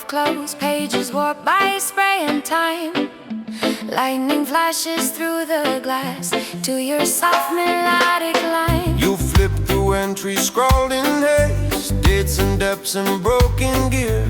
of closed pages warped by spray and time. Lightning flashes through the glass to your soft melodic line. You flip through entries scrawled in haste, dates and depths and broken gear.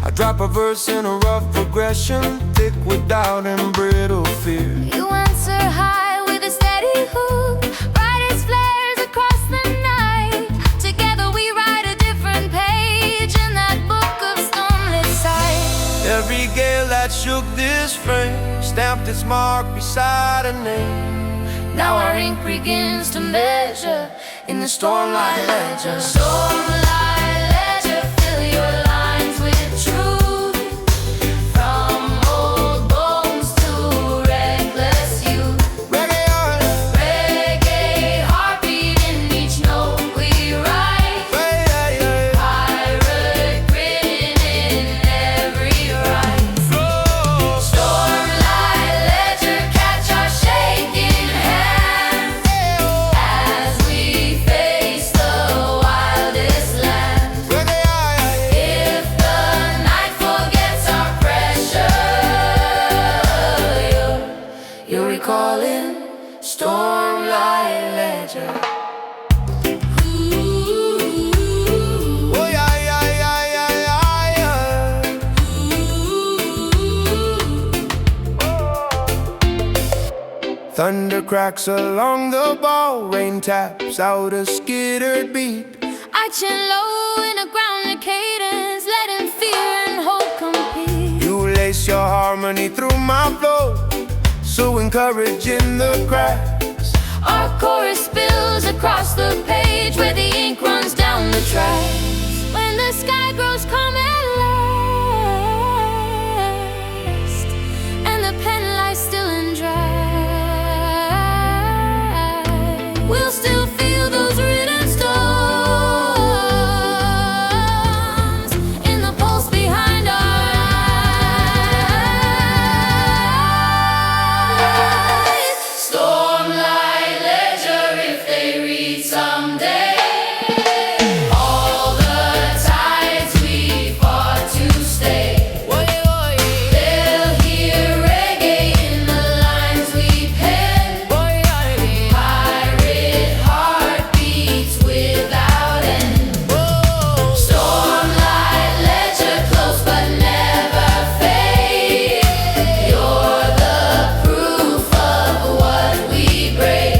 I drop a verse in a rough progression, thick with doubt and brittle fear. You answer high with a steady hoop, bright as flares across the night. Together we write a different page in that book of stormlit sight. Every gale that shook this frame stamped its mark beside a name. Now our ink begins to measure in the stormlight ledger. Stormlight ledger, fill your lines with truth. From old bones to reckless youth. Reggae heartbeat in each note we write. Pirate grin in every rhyme. Stormlight ledger, catch our shaking hands as we face the wildest land. If the night forgets our pressure, you're recalling Stormlight ledger. Oh yeah, yeah, yeah, yeah, yeah, yeah. Thunder cracks along the ball, rain taps out a skittered beat. I chin low in a grounded cadence, letting fear and hope compete. You lace your harmony through my flow, so encouraging the cracks. Our chorus spills across the page where the ink runs down the tracks. When the sky grows calm at last, and the pen lies still and dry, we'll still feel those written storms in the pulse behind our eyes. Stormlight ledger, if they read someday, all the tides we fought to stay. They'll hear reggae in the lines we pen. Pirate heartbeats without end. Stormlight ledger, close but never fade. You're the proof of what we break.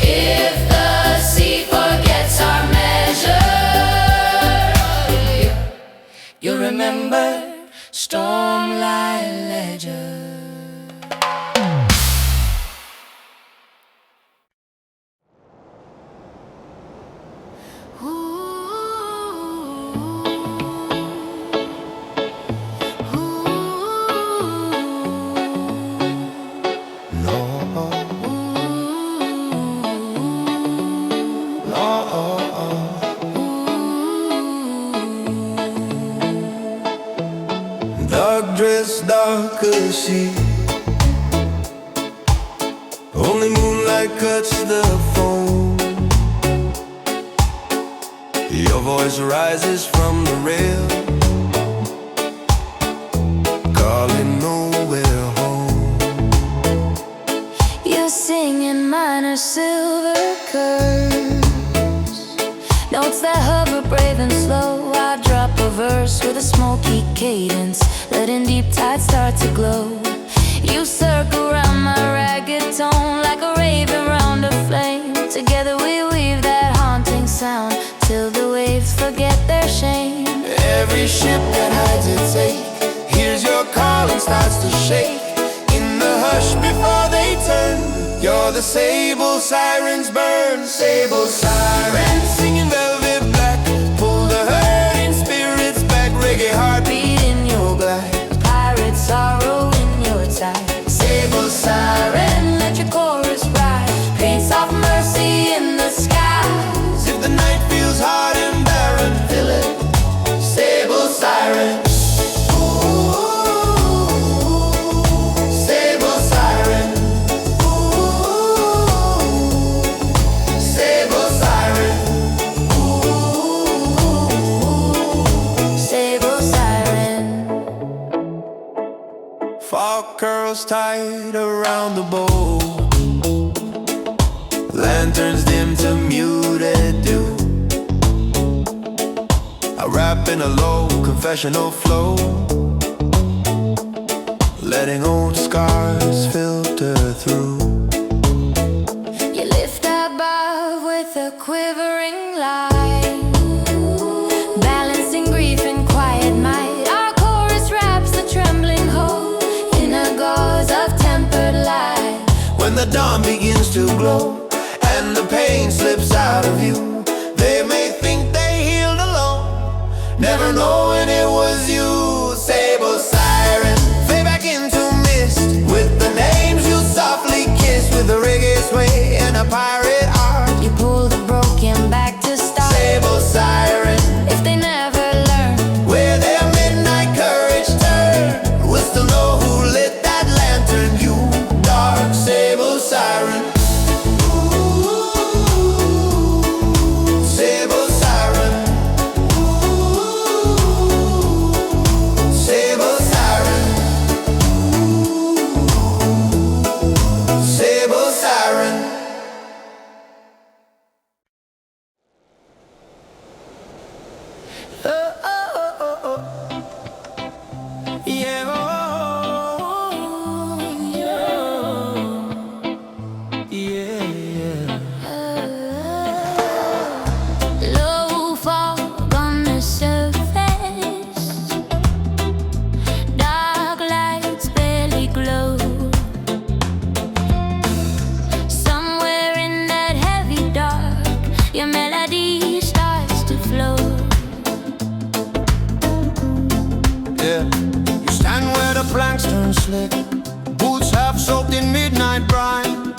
If the sea forgets our measure, you remember Stormlight ledger. No, no. Dark dress, dark as she. Only moonlight cuts the phone. Your voice rises from the rail, calling nowhere home. You sing in minor silver curves, notes that hover brave and slow. I drop a verse with a smoky cadence, letting deep tides start to glow. You circle around my ragged tone like a raven round a flame. Together we weave that haunting sound till the waves forget their shame. Every ship that hides its ache hears your call and starts to shake. In the hush before they turn, you're the sable sirens burn. Sable sirens singing velvet black, pull the hurting spirits back. Reggae heartbeat in your glass, Pirate sorrow in your tide. sable siren. Let your chorus rise, paint soft mercy in the skies. If the night feels hard and barren, fill it, sable siren. Sable siren. Sable siren. Sable siren. girls tied around the bow. Lanterns dim to muted dew. I rap in a low confessional flow, letting old scars filter through. You lift above with a quivering line, balancing grief and quiet might. Our chorus wraps the trembling hope in a gauze of tempered light. When the dawn begins to glow and the pain slips out of you, they may think they healed alone, never knowing it was you. Sable siren, fade back into mist, with the names you softly kissed, with a reggae sway and a pirate art. You pull the broken back to start. Sable siren, If they never learn where their midnight courage turned, we'll still know who lit that lantern. You dark sable siren. Sable siren. Sable siren. Sable siren. Oh, oh, oh, oh, oh. Yeah, oh, yeah, yeah. low fog on the surface, dark lights barely glow. Somewhere in that heavy dark, your melody starts to flow. Yeah. You stand where the planks turn slick, boots half soaked in midnight brine.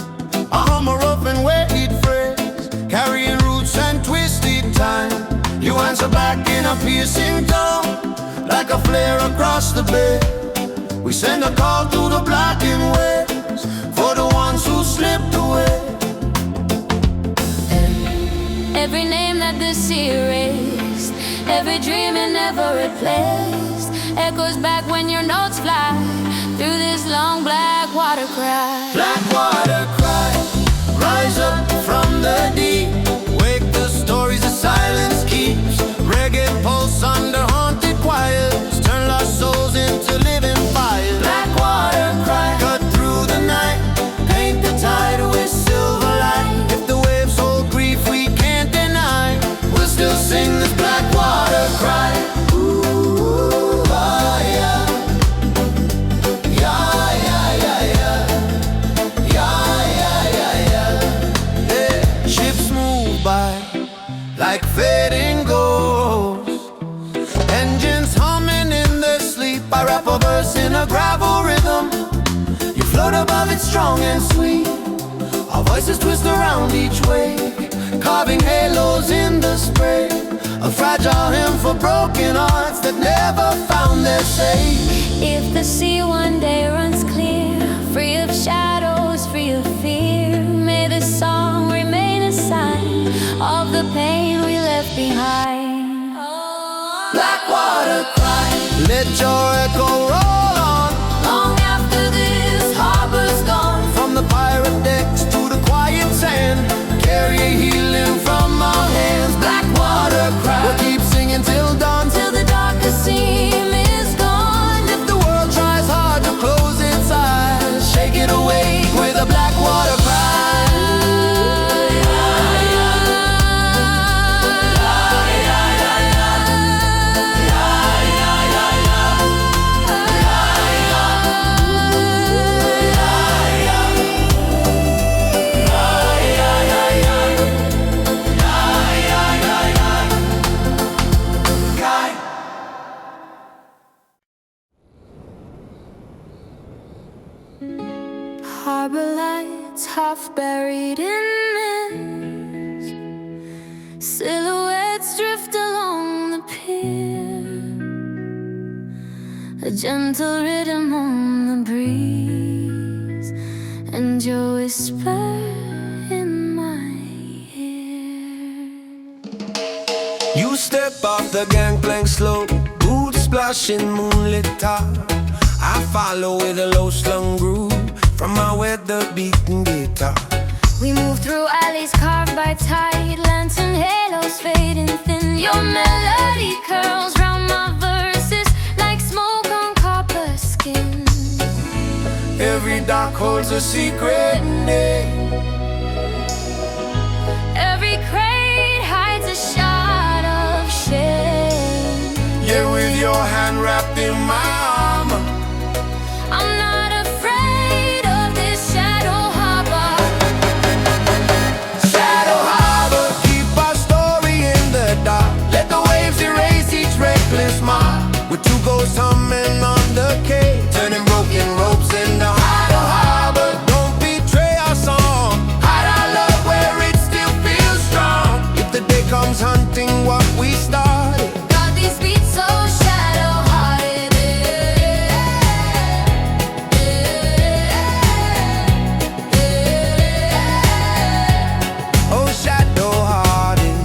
A hummer rough and weighted phrase, carrying roots and twisted time. You answer back in a piercing tone, like a flare across the bay. We send a call to the blackened waves, for the ones who slipped away. Every name that the sea erased, every dream it never replaced, echoes back when your notes fly through this long black water cry. Black water cry, rise up from the deep, wake the stories the silence keeps. Reggae pulse under haunted choirs, turn lost souls into living fires. Black water cry, cut through the night, paint the tide with silver light. If the waves hold grief we can't deny, we'll still sing this black water cry. Ooh, ah, yeah. Yeah, yeah, yeah, yeah. Yeah, yeah, yeah, yeah. Yeah. Ships move by like fading ghosts, engines humming in their sleep. I rap a verse in a gravel rhythm, you float above it strong and sweet. Our voices twist around each wave, carving halos in the spray. A fragile hymn for broken hearts that never found their safe. If the sea one day runs clear, free of shadows, free of fear, may this song remain a sign of the pain we left behind. Black water cry, let your echo roll on, Long after this harbor's gone, from the pirate decks to the quiet sand. Carry healing from our hands. Black water cry, we'll keep singing till dawn, till the darkest seam is gone. if the world tries hard to close its eyes, shake it awake with a black water cry. Harbor lights half buried in mist, silhouettes drift along the pier, a gentle rhythm on the breeze, and your whisper in my ear. You step off the gangplank slow, boots splashing moonlit top. I follow with a low slung groove from my weather-beaten guitar. We move through alleys carved by tide, lantern halos fading thin. Your melody curls round my verses like smoke on copper skin. Every dock holds a secret name. Every crate hides a shot of shame. Yeah, with your hand wrapped in my armor, I'm not afraid of this shadow harbor. Shadow harbor, keep our story in the dark. Let the waves erase each reckless mark. With two ghosts humming on the quay, turning broken ropes into Shadow harbor. Don't betray our song, hide our love where it still feels strong. If the day comes hunting what we started, Got these beats so shadow-hearted. oh shadow-hearted.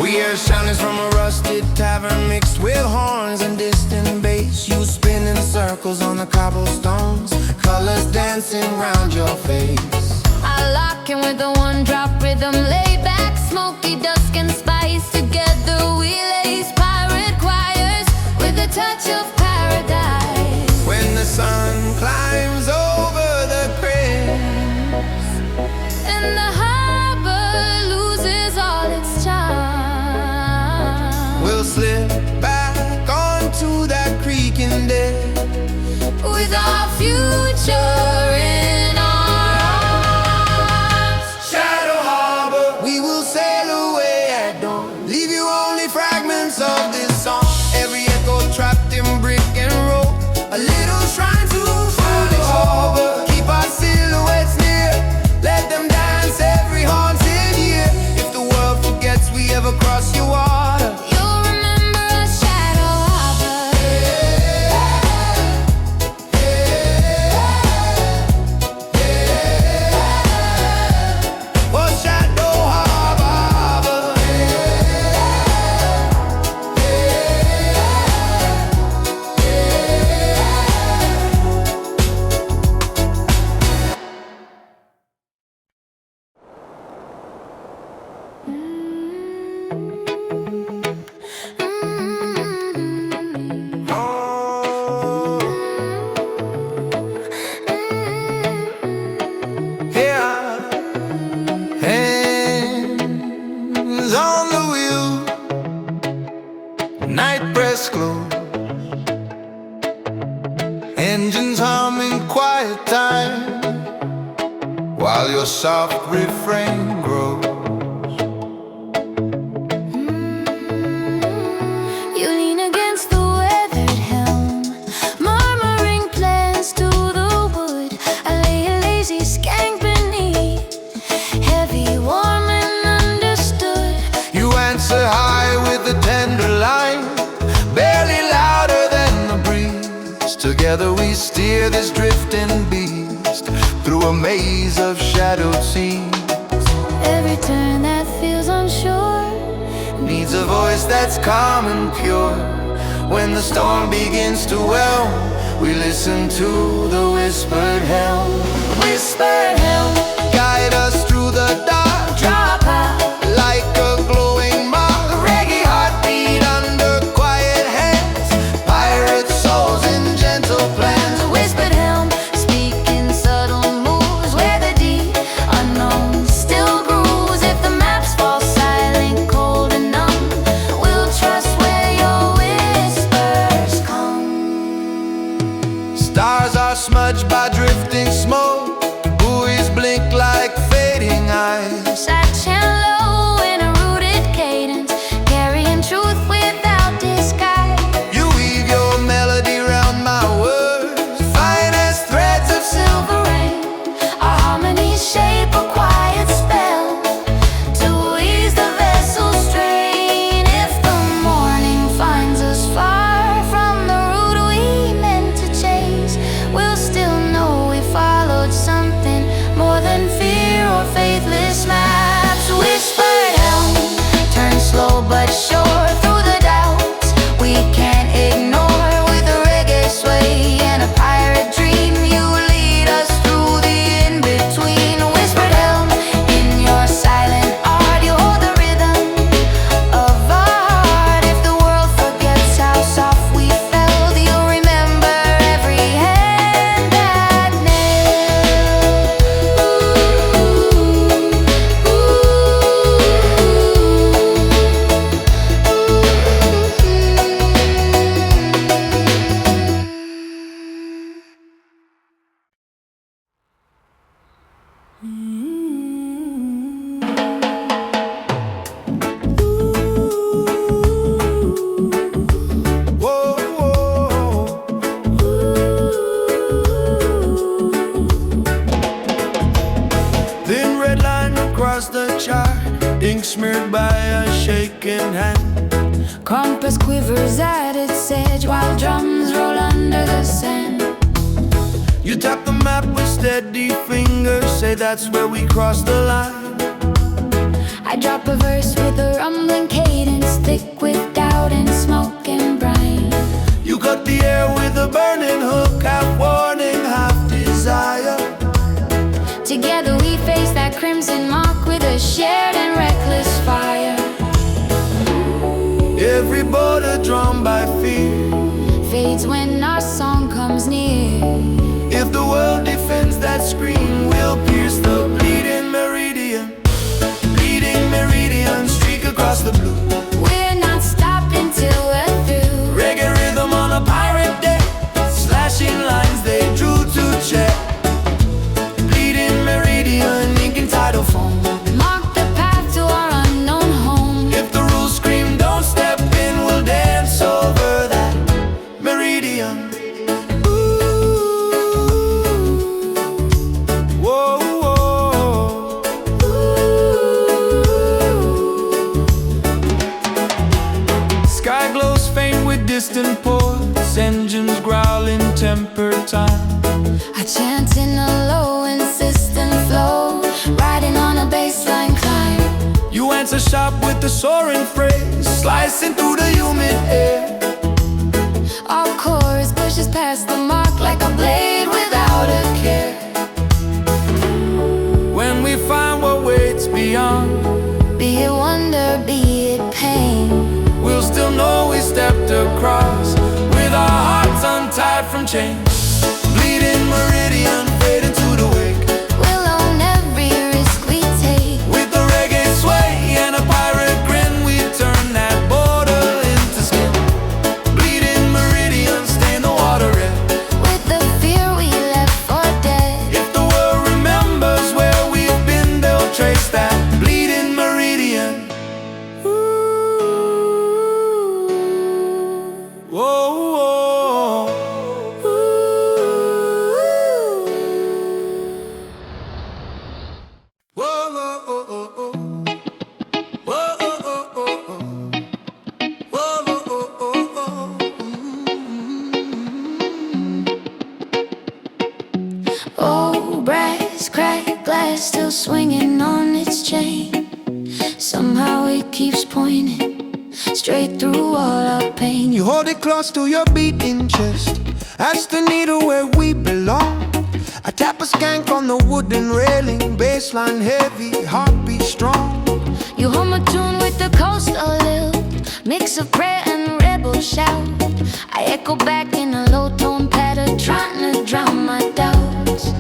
We hear shoutings from a rusted tavern mixed with horns and distant bass. You spin in circles on the cobblestones, colors dancing round your face. I lock in with the one-drop rhythm, lay back, smoky dusk and spice. Together we lace pirate choirs with a touch of paradise. When the sun climbs over the cliffs And the harbor loses all its charm, we'll slip back onto that creaking deck. with our future in our arms. Shadow harbor, we will sail away at dawn. Leave you only fragments of this song. Every echo trapped in brick and roll, a little shrine to foolish harbor. Keep our silhouettes near, let them dance every haunted year. If the world forgets we ever cross your water, You'll remember us, Shadow Harbor. oh Shadow harbor. Oh, yeah. Hands on the wheel, night press close, engines humming quiet time, while your soft refrain grows. You lean against the weathered helm, murmuring plans to the wood. I lay a lazy skank beneath, heavy, warm, and understood. You answer high with a tender line, barely louder than the breeze. Together we steer this drifting beast through a maze of shadowed scenes. Every turn that feels unsure Needs a voice that's calm and pure. When the storm begins to whelm, we listen to the whispered helm. whispered helm, Guide us through the dark, drop out, like a glowing mark. Reggae heartbeat under quiet hands, pirate souls in gentle plans. whispered helm, speaking subtle moves where the deep unknown still grooves. If the maps fall silent, cold and numb, we'll trust where your whispers come. Stars are smudged by drifting smoke, buoys blink like fading eyes. smeared by a shaking hand. Compass quivers at its edge while drums roll under the sand. You tap the map with steady fingers, say that's where we cross the line. I drop a verse with a rumbling cadence, thick with doubt and smoke and brine. You cut the air with a burning hook, half warning, half desire. Together we face that crimson mark with a shared and reckless fire. Every border drawn by fear Fades when our song comes near. If the world defends that scream, we'll pierce the bleeding meridian. Bleeding meridian, streak across the blue. We're not stopping till we're through. Reggae rhythm on a pirate day, slashing lines they drew to check. Bleeding meridian, ink and tidal foam. Mark the path to our unknown home. If the rules scream don't step in, we'll dance over that meridian. Whoa, whoa. Sky glows faint with distant ports, engines growling tempered time. I chant in a low insistent flow, riding on a bassline climb. You answer sharp with the soaring phrase, slicing through the humid air. Our chorus pushes past the mark like a blade without a care. When we find what waits beyond, Be it wonder, be it pain, we'll still know we stepped across, with our hearts untied from chains. Bleeding meridian, fading to the wake. we'll own every risk we take. With the reggae sway and a pirate grin, we turn that border into skin. Bleeding meridian, stain the water red. With the fear we left for dead. If the world remembers where we've been, they'll trace that bleeding meridian. Whoa, whoa. Whoa, whoa, whoa, whoa, whoa. Whoa, whoa, whoa, whoa, whoa. Whoa, whoa, whoa, whoa, whoa. Oh, brass cracked glass still swinging on its chain. Somehow it keeps pointing straight through all our pain. You hold it close to your beating chest. That's the needle where we belong. I tap a skank on the wooden railing, bassline heavy, heartbeat strong. You hum a tune with the coastal lilt, mix of prayer and rebel shout. I echo back in a low tone pattern, trying to drown my doubts.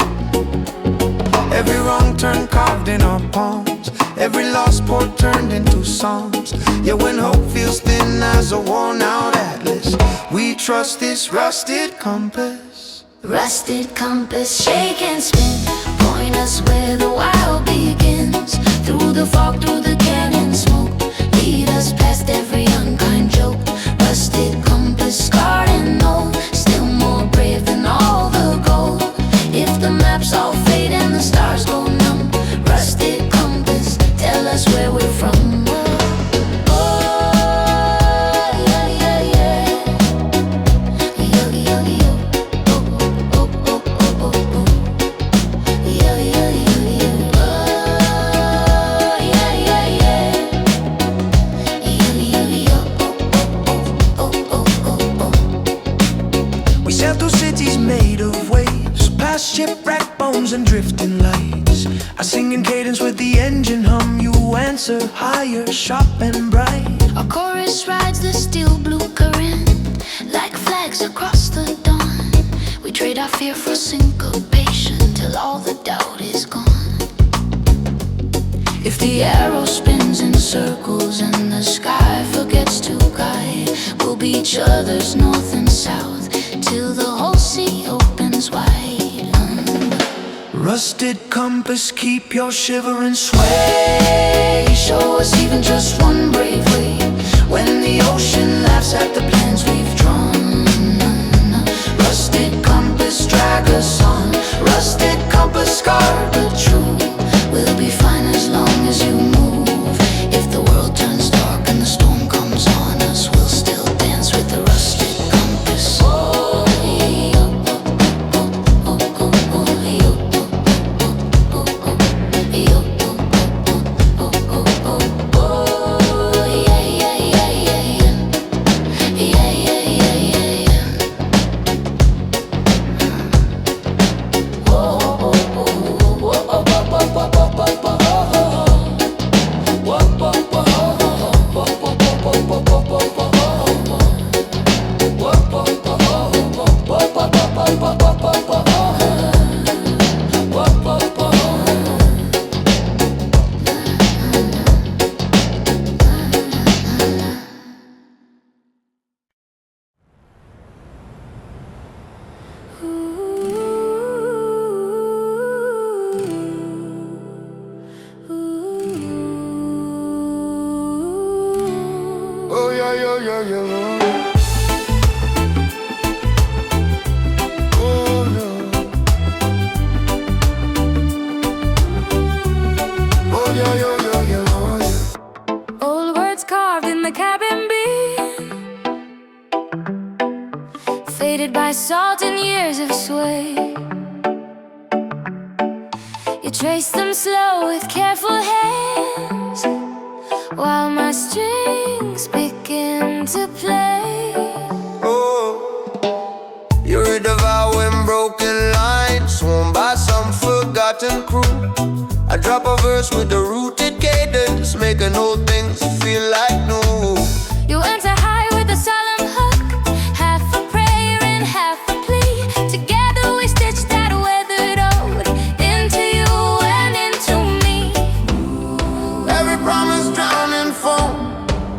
Every wrong turn carved in our palms, every lost port turned into songs. Yeah, when hope feels thin as a worn out atlas, we trust this rusted compass. Rusted compass, shake and spin, point us where the wild begins. Through the fog, through the canyon smoke, lead us past every unkind joke. Rusted compass, scarred and old, still more brave than all the gold. If the maps all fade and the stars go numb, rusted compass, tell us where we're from. Shipwreck bones and drifting lights. I sing in cadence with the engine hum. You answer higher, sharp and bright. Our chorus rides the steel blue current like flags across the dawn. We trade our fear for syncopation till all the doubt is gone. If the arrow spins in circles and the sky forgets to guide, we'll be each other's north and south till the whole sea opens wide. Rusted compass, keep your shivering sway. Show us even just one brave way when the ocean laughs at the plans we've drawn. Rusted compass, drag us on. Rusted compass, scarred but true. We'll be fine as long as you move. If the faded by salt and years of sway. You trace them slow with careful hands, while my strings begin to play. Oh, you're a devouring broken line, sworn by some forgotten crew. I drop a verse with a rooted cadence, making old things feel like new. You enter high with a solemn hook, half a prayer and half a plea. Together we stitch that weathered ode into you and into me. Every promise drowned in foam,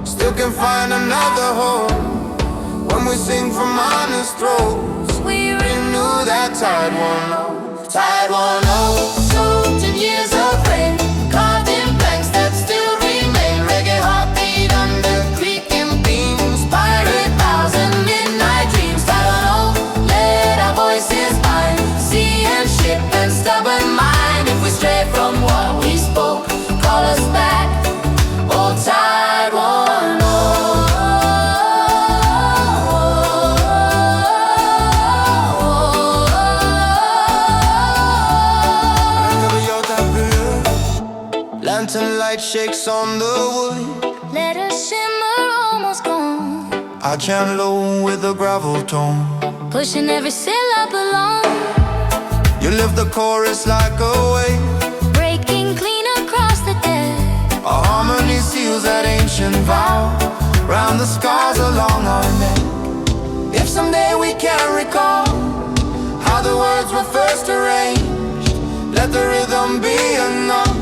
still can find another home. When we sing from honest throats, we renew that tide one note. Tide one note, soaked in years of rain, carved in blanks that still remain. Reggae heartbeat under creaking beams, pirate vows and midnight dreams. Tide one note, let our voices bind sea and ship and stubborn mind. If we stray from what we spoke, call us back, oh tide one note. Lantern light shakes on the wood, Let us shimmer almost gone, I chant low with a gravel tone. pushing every syllable along, You lift the chorus like a wave, breaking clean across the deck. our harmony seals that ancient vow, round the scars along our neck. If someday we can't recall how the words were first arranged, let the rhythm be enough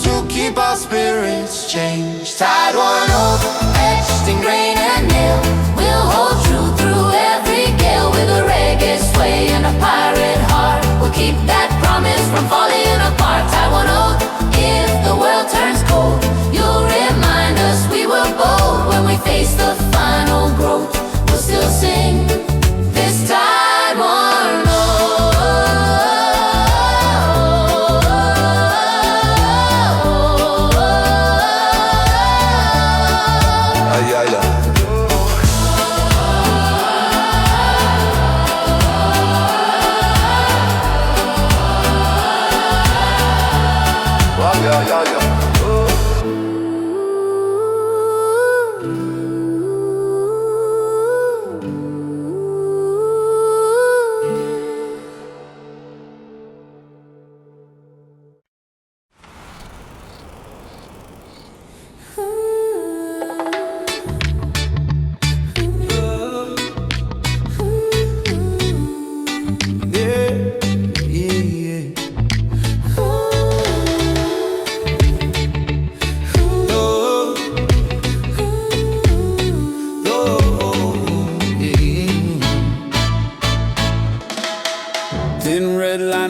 to keep our spirits changed. Tide one oath, etched in grain and nail, we'll hold true through every gale. With a reggae sway and a pirate heart, we'll keep that promise from falling apart. Tide one oath, if the world turns cold, you'll remind us we were bold. When we face the final growth, we'll still sing this tide one oath.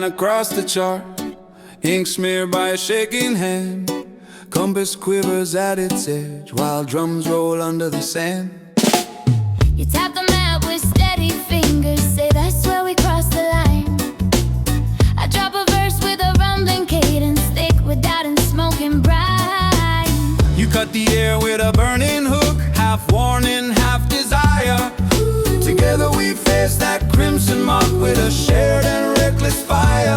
Across the chart, ink smeared by a shaking hand, compass quivers at its edge while drums roll under the sand. You tap the map with steady fingers, say that's where we cross the line. I drop a verse with a rumbling cadence, thick with doubt and smoking brine. You cut the air with a burning hook, half warning, half desire. Together we face that crimson mark with a shared and reckless fire.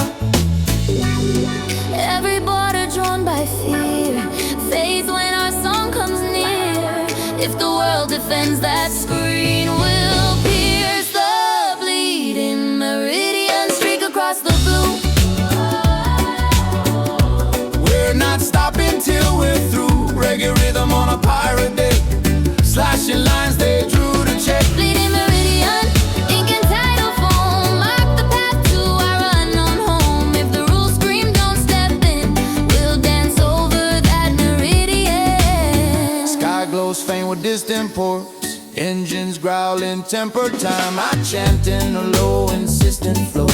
Every border drawn by fear fades when our song comes near. If the world defends that screen, we'll pierce the bleeding meridian, streak across the blue. We're not stopping till we're through. Reggae rhythm on a pirate day, slashing lines they drew to check. Bleeding meridian, ink and tidal foam, mark the path to our unknown home. If the rules scream don't step in, we'll dance over that meridian. Sky glows faint with distant ports, engines growling, tempered time. I chant in a low, insistent flow,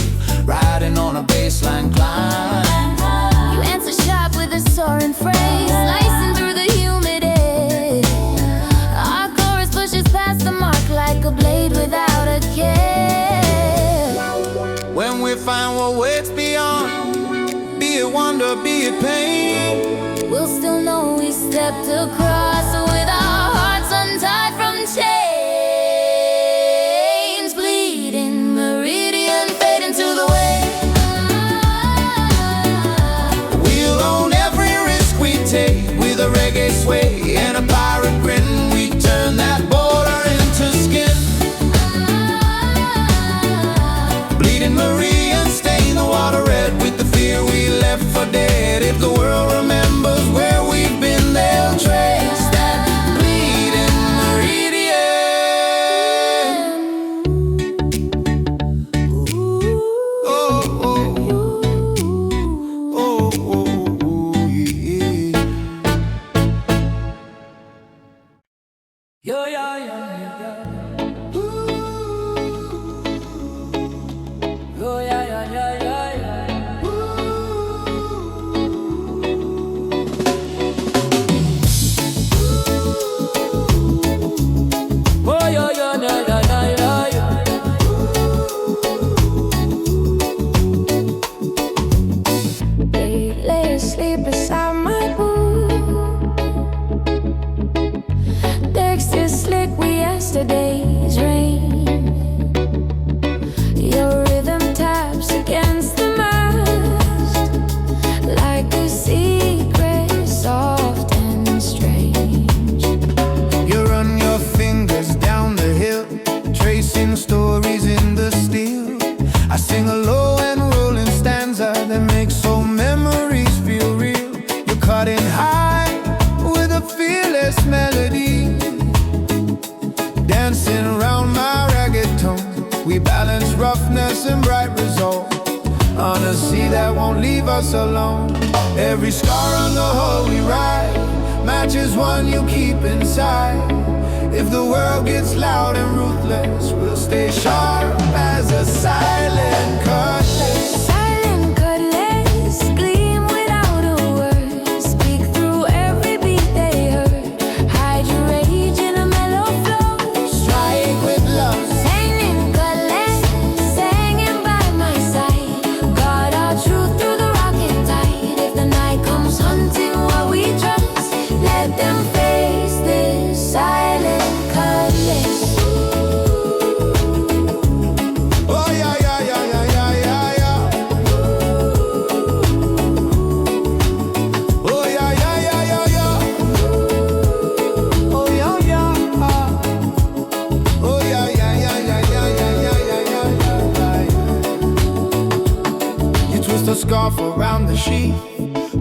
riding on a baseline climb. You answer sharp with a soaring phrase, slicing through the humid air. Our chorus pushes past the mark like a blade without a care. When we find what waits beyond, be it wonder, be it pain, We'll still know we stepped across with our hearts untied from chains. Bleeding Yet if the world remembers where we've been, they'll trace that bleeding meridian. Oh, oh, oh, oh, yeah. Yo, yo, yo, yo. Oh, yeah, yeah, yeah, yeah, yeah. Oh, yeah, yeah, yeah, yeah, yeah, yeah. They lay asleep beside my pool. Decks still slick with yesterday's rain. Your rhythm taps against the mast like a secret, soft and strange. You run your fingers down the hill, tracing stories in the steel. I sing a low and rolling stanza that makes old memories feel real. You're cutting high with a fearless melody, dancing around my reggaeton. We balance roughness and bright resolve on a sea that won't leave us alone. Every scar on the hull we ride matches one you keep inside. If the world gets loud and ruthless, we'll stay sharp as a silent cutlass. Silent cutlass gleam without a word. Speak through every beat they heard. Hide your rage in a mellow flow. Strike with love. Silent cutlass hanging by my side. Guard our truth through the rocking tide. If the night comes hunting what we trust, let them face this silent cutlass. Oh yeah, yeah, yeah, yeah, yeah, yeah, yeah. Oh yeah, yeah, yeah, yeah, yeah. Oh yeah, yeah. Oh yeah, yeah, yeah, yeah, yeah, yeah, yeah, yeah, yeah. You twist a scarf around the sheet,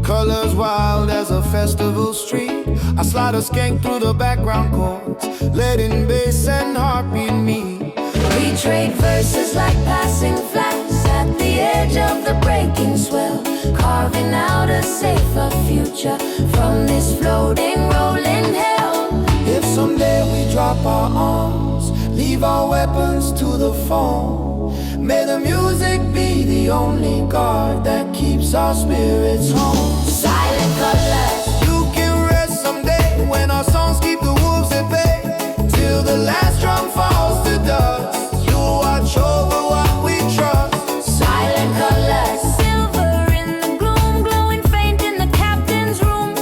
colors wild as a festival street. I slide a skank through the background chords, letting bass and heartbeat meet. We trade verses like passing flags at the edge of the breaking swell, carving out a safer future from this floating, rolling hell. If someday we drop our arms, leave our weapons to the phone, may the music be the only guard that keeps our spirits home. Silent cutlass. You can rest someday when our songs keep the wolves at bay. Till the last drum falls to dust, you'll watch over what we trust. Silent cutlass. Silver in the gloom, glowing faint in the captain's room.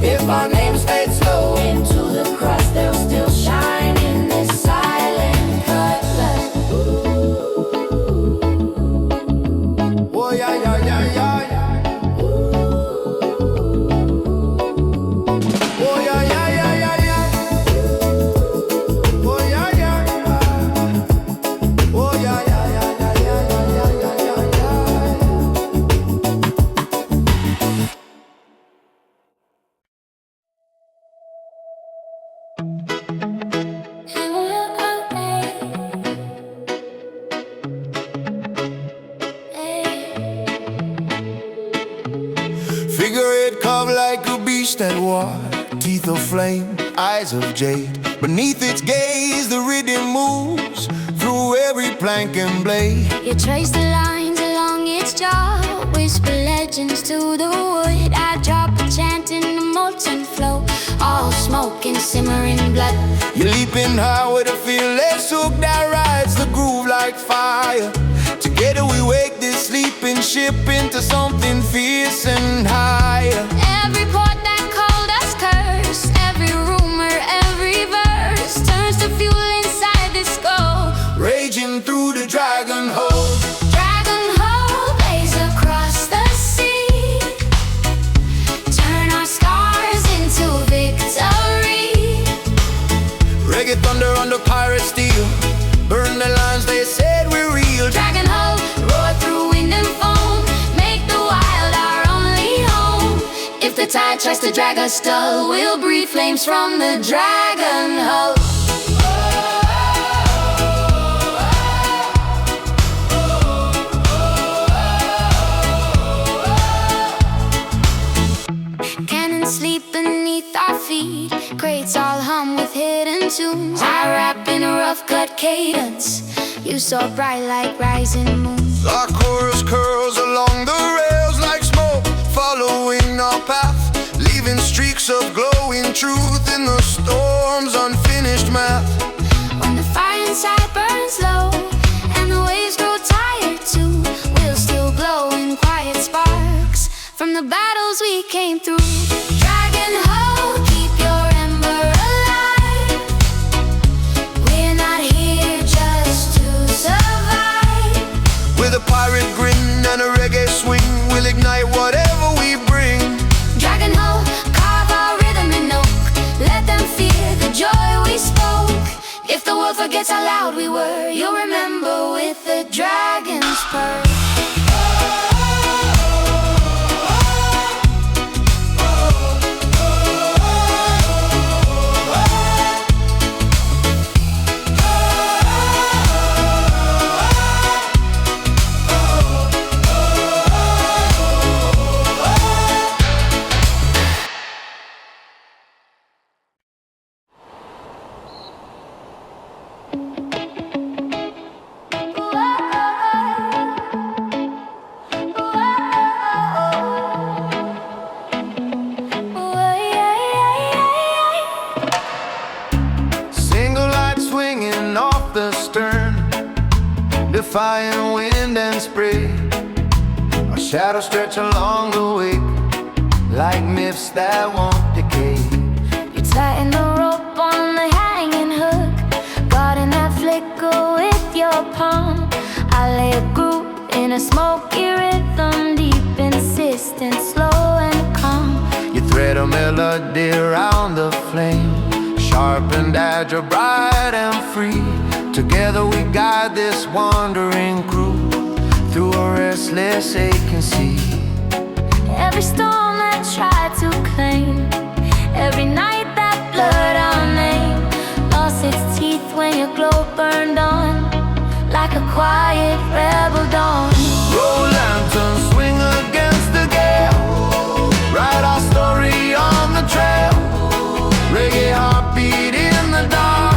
If our names fade slow Into the crust, they'll still shine in this silent cutlass. oh yeah, yeah, yeah, yeah, yeah. Oh yeah, yeah, yeah, yeah, yeah. Oh yeah, yeah, yeah. Oh yeah, yeah, yeah, yeah, yeah, yeah, yeah, yeah, Figure it carved like a beast at war, teeth of flame, eyes of jade. Beneath its gaze, the rhythm moves through every plank and blade. You trace the lines along its jaw, whisper legends to the wood. I drop a chant in the molten flow, all smoke and simmering blood. You're leaping high with a fearless hook that rides the groove like fire. Together we wake this sleeping ship into something fierce and higher. Every port that called us curse, every rumor, every verse turns to fuel inside this skull. Raging through the dragon hole. Dragon hole blaze across the sea, turn our scars into victory. Reggae thunder under pirate steel, burn the lines they said we're real. Dragon hole roar through wind and foam, make the wild our only home. tide tries to drag us dull, we'll breathe flames from the dragon hull. Cannons sleep beneath our feet, crates all hum with hidden tunes. I rap in a rough cut cadence, you so bright like rising moons. Our chorus curls along the rails like smoke, following our path, leaving streaks of glowing truth in the storm's unfinished math. When the fire inside burns low and the waves grow tired too, we'll still glow in quiet sparks from the battles we came through. Dragon ho, keep your ember alive. We're not here just to survive. With a pirate grin and a reggae swing, we'll ignite whatever we bring. Dragon ho, carve our rhythm in oak, let them fear the joy we spoke. If the world forgets how loud we were, you'll remember with the dragon's purr. Defying wind and spray, our shadows stretch along the way like myths that won't decay. You tighten the rope on the hanging hook, guarding that flicker with your palm. I lay a groove in a smoky rhythm, deep, insistent, slow and calm. You thread a melody around the flame, sharpened, agile, bright and free. Together we guide this wandering crew through a restless aching sea. Every storm that tried to claim, every night that blurred our name, lost its teeth when your glow burned on like a quiet rebel dawn. Roll lanterns, swing against the gale, write our story on the trail. Reggae heartbeat in the dark,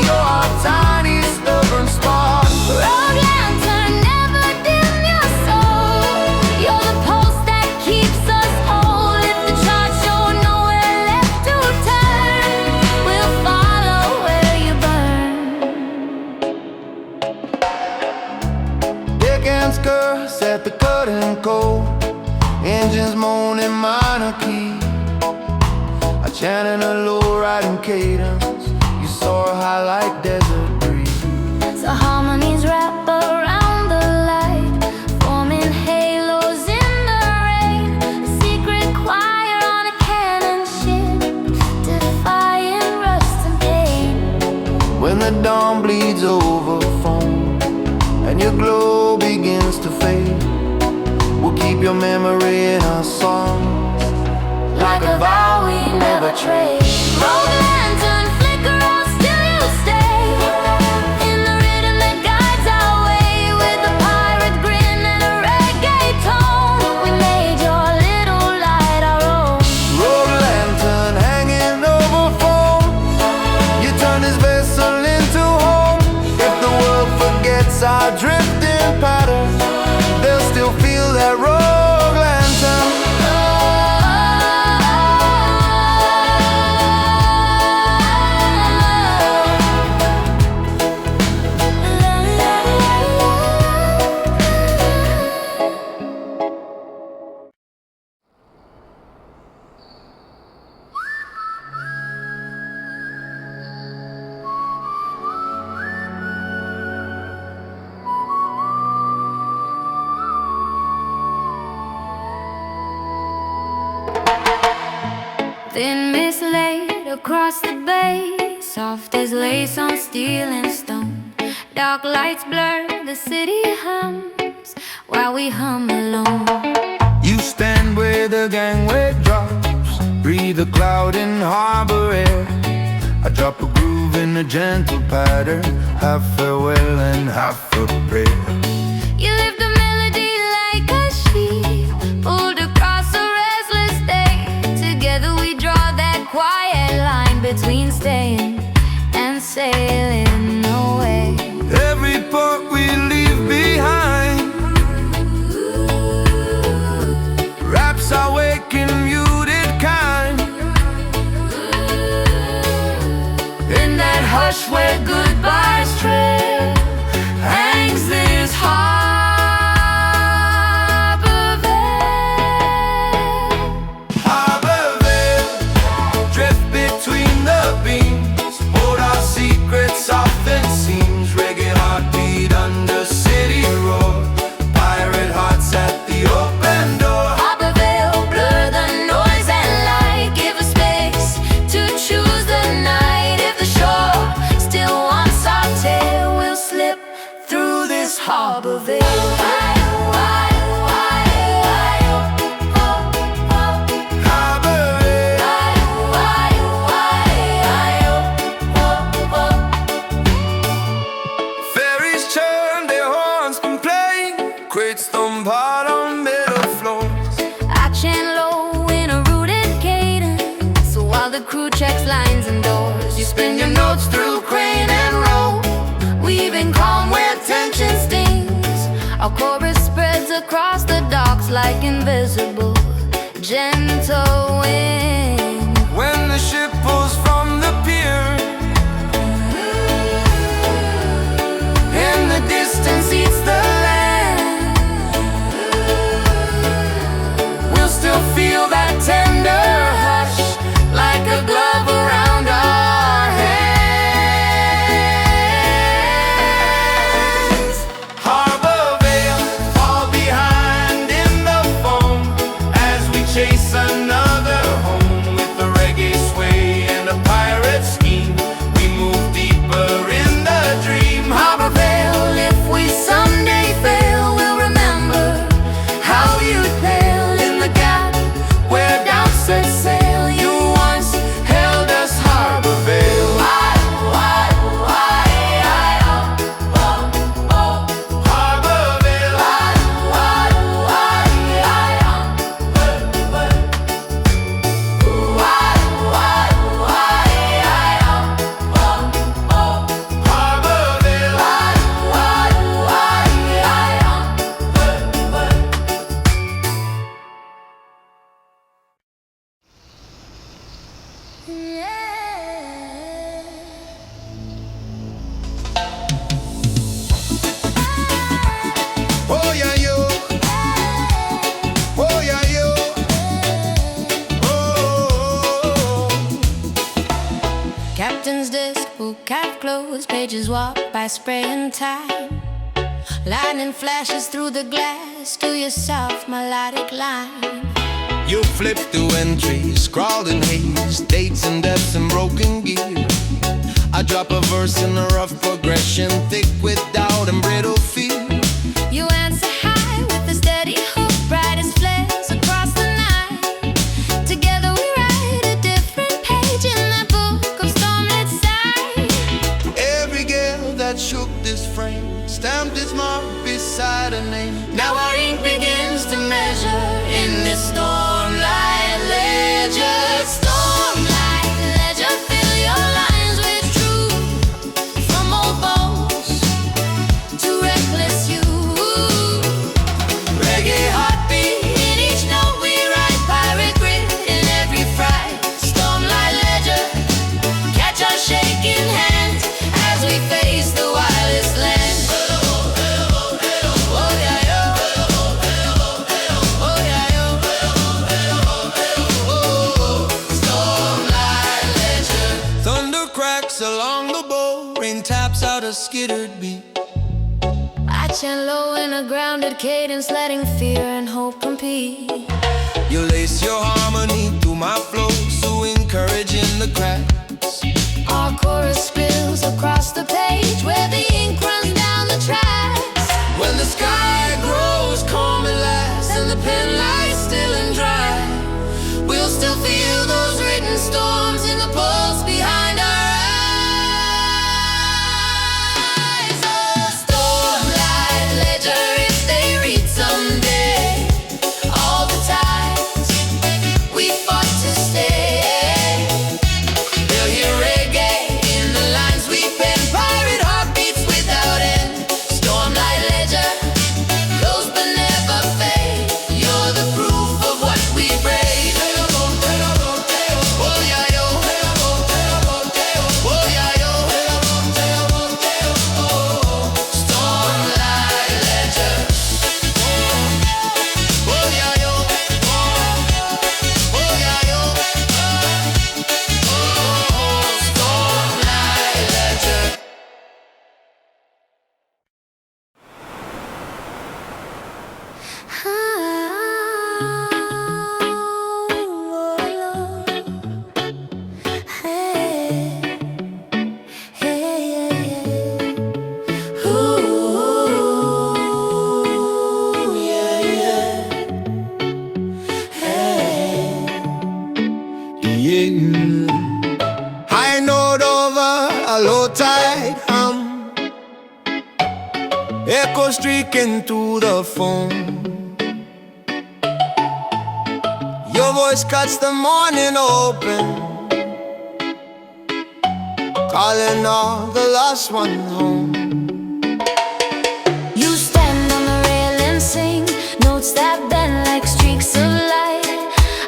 you're our tiny stubborn spark. Road lantern, never dim your soul, you're the pulse that keeps us whole. If the charts show nowhere left to turn, we'll follow where you burn. Deck and skirts at the cutting cold, engines moaning minor key. I chanting a low riding cadence, you soar high like desert breeze. So harmonies wrap around the light, forming halos in the rain. A secret choir on a cannon ship, defying rust and pain. When the dawn bleeds over foam and your glow begins to fade, we'll keep your memory in our songs Like a vow we never trade. Road lantern, flicker on, still you stay in the rhythm that guides our way. With a pirate grin and a reggae tone, we made your little light our own. Road lantern hanging over foam, you turn this vessel into home. If the world forgets our drifting pattern, they'll still feel that road lantern. Thin mist laid across the bay, soft as lace on steel and stone. Dark lights blur, the city hums while we hum alone. You stand where the gangway drops, be the cloud in harbor air. I drop a groove in a gentle pattern, half farewell and half a prayer. You lift the melody like a sheep pulled across a restless day. Together we draw that quiet line between staying and sailing away. Every port we leave behind wraps our wake in muted kind. In that hush where goodbyes trail hangs this harbor veil. Harbor veil, drift between the beams, hold our secrets often seems. Reggae heartbeat under city roar, pirate hearts at the open door. Harbor veil, blur the noise and light, give us space to choose the night. If the shore still wants our tale, we'll slip through this harbor veil. Harbor veil, ferries churn their horns, complain, crates thump hard on metal floors. I chant low in a rooted cadence, so while the crew checks lines and doors, you spin your notes through crane and rope, weaving calm where tension stings. Our chorus spreads across the docks like invisible, gentle wind. When the ship pulls from the pier, In the distance eats the land, we'll still feel that tender hush like a glove around our hands. harbor veil, fall behind in the foam as we chase another home. With a reggae sway and a pirate scheme, we move deeper in the dream. Harbor veil, if we someday fail, we'll remember how you sailed in the gap where doubts set sail. You once held us, harbor veil. Harbor veil, harbor veil. Oh yeah yo, oh yeah yo, oh. Captain's desk, book half closed, pages walk by spraying time. Lightning flashes through the glass, to yourself, melodic line. You flip through entries, scrawled in haze, dates and depths and broken gear. I drop a verse in a rough progression, thick with doubt and brittle fear. You answer high with a steady hook, bright as flares across the night. Together we write a different page in that book of stormlit sight. Every gale that shook this frame stamped its mark beside a name. Now our ink begins to measure in this stormlight ledger. Stormlight ledger, fill your lines with truth. From old bones to reckless youth. Reggae heartbeat in each note we write. Pirate grit in every fright. Stormlight ledger, catch our shaking hands as we face the wildest land. Oh yeah, yo. Oh yeah, yo. Stormlight ledger. Thunder cracks along the bow, rain taps out a skittered beat. I chant low in a grounded cadence, letting fear and hope compete. You lace your harmony through my flow, so encouraging the cracks. Our chorus spills across the page where the ink runs down the tracks. When the sky grows calm at last and the pen lies still and dry, we'll still feel those echo streaking through the phone. Your voice cuts the morning open, calling all the lost ones home. You stand on the rail and sing notes that bend like streaks of light.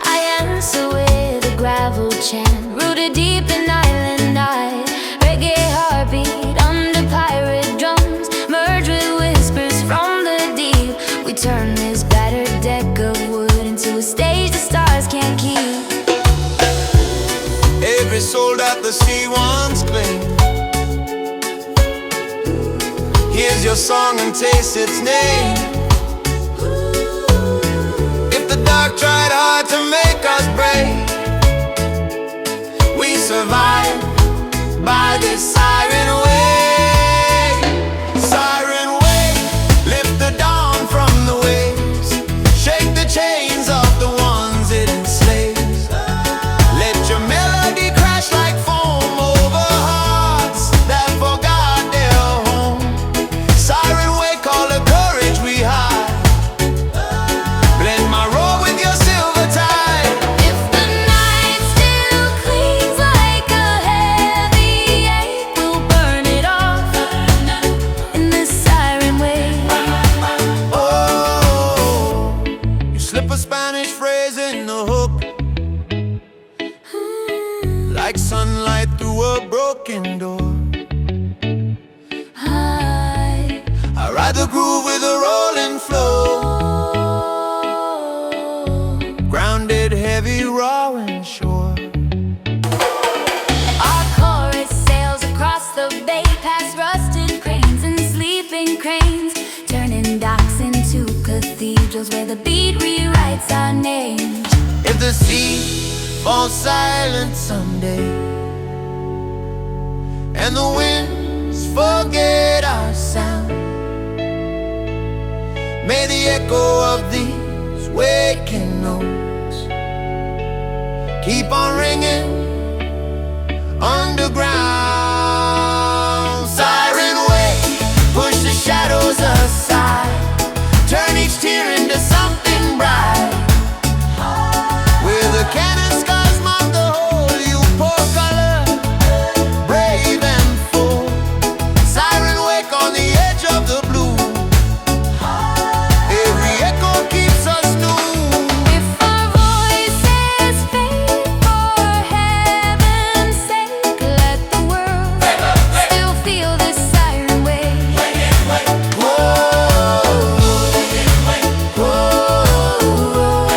I answer with a gravel chant, rooted deep in island night. Reggae heartbeat under pirate drums, merge with whispers from the deep. We turn this battered deck of wood into a stage the stars can't keep. Every soul that the sea once claimed, here's your song and taste its name. If the dark tried hard to make us break, we survive by this siren wave. Siren wave, lift the dawn from the waves, shake the chains of the ones it enslaves. Let your melody crash like foam over hearts that forgot their home. Siren wave, call the courage we hide, blend my roar with your silver tide. If the night still clings like a heavy ache, we'll burn it off in this siren wave. Oh, you slip a Spanish phrase in the hook, like sunlight through a broken door. I ride the groove with a rolling flow, grounded, heavy, raw and sure. Our chorus sails across the bay, past rusted cranes and sleeping cranes, turning docks into cathedrals where the beat rewrites our names. If the sea falls silent someday, and the winds forget our sound, may the echo of these waking notes keep on ringing underground. Siren wave, push the shadows aside, turn each tear into something bright. Where the cannon scars mark the hole, you pour color, brave and full. Siren wake on the edge of the blue, every echo keeps us new. If our voices fade for heaven's sake, let the world still feel this siren wave. Whoa, whoa,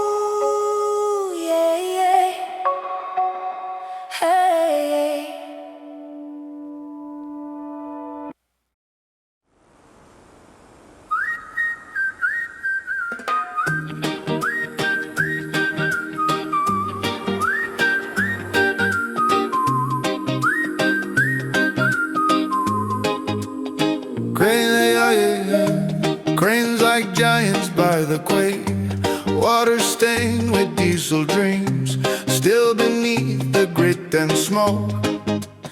Ooh, yeah, yeah. Hey. Cranes like giants by the quay, water stained with diesel dreams, still beneath the grit and smoke.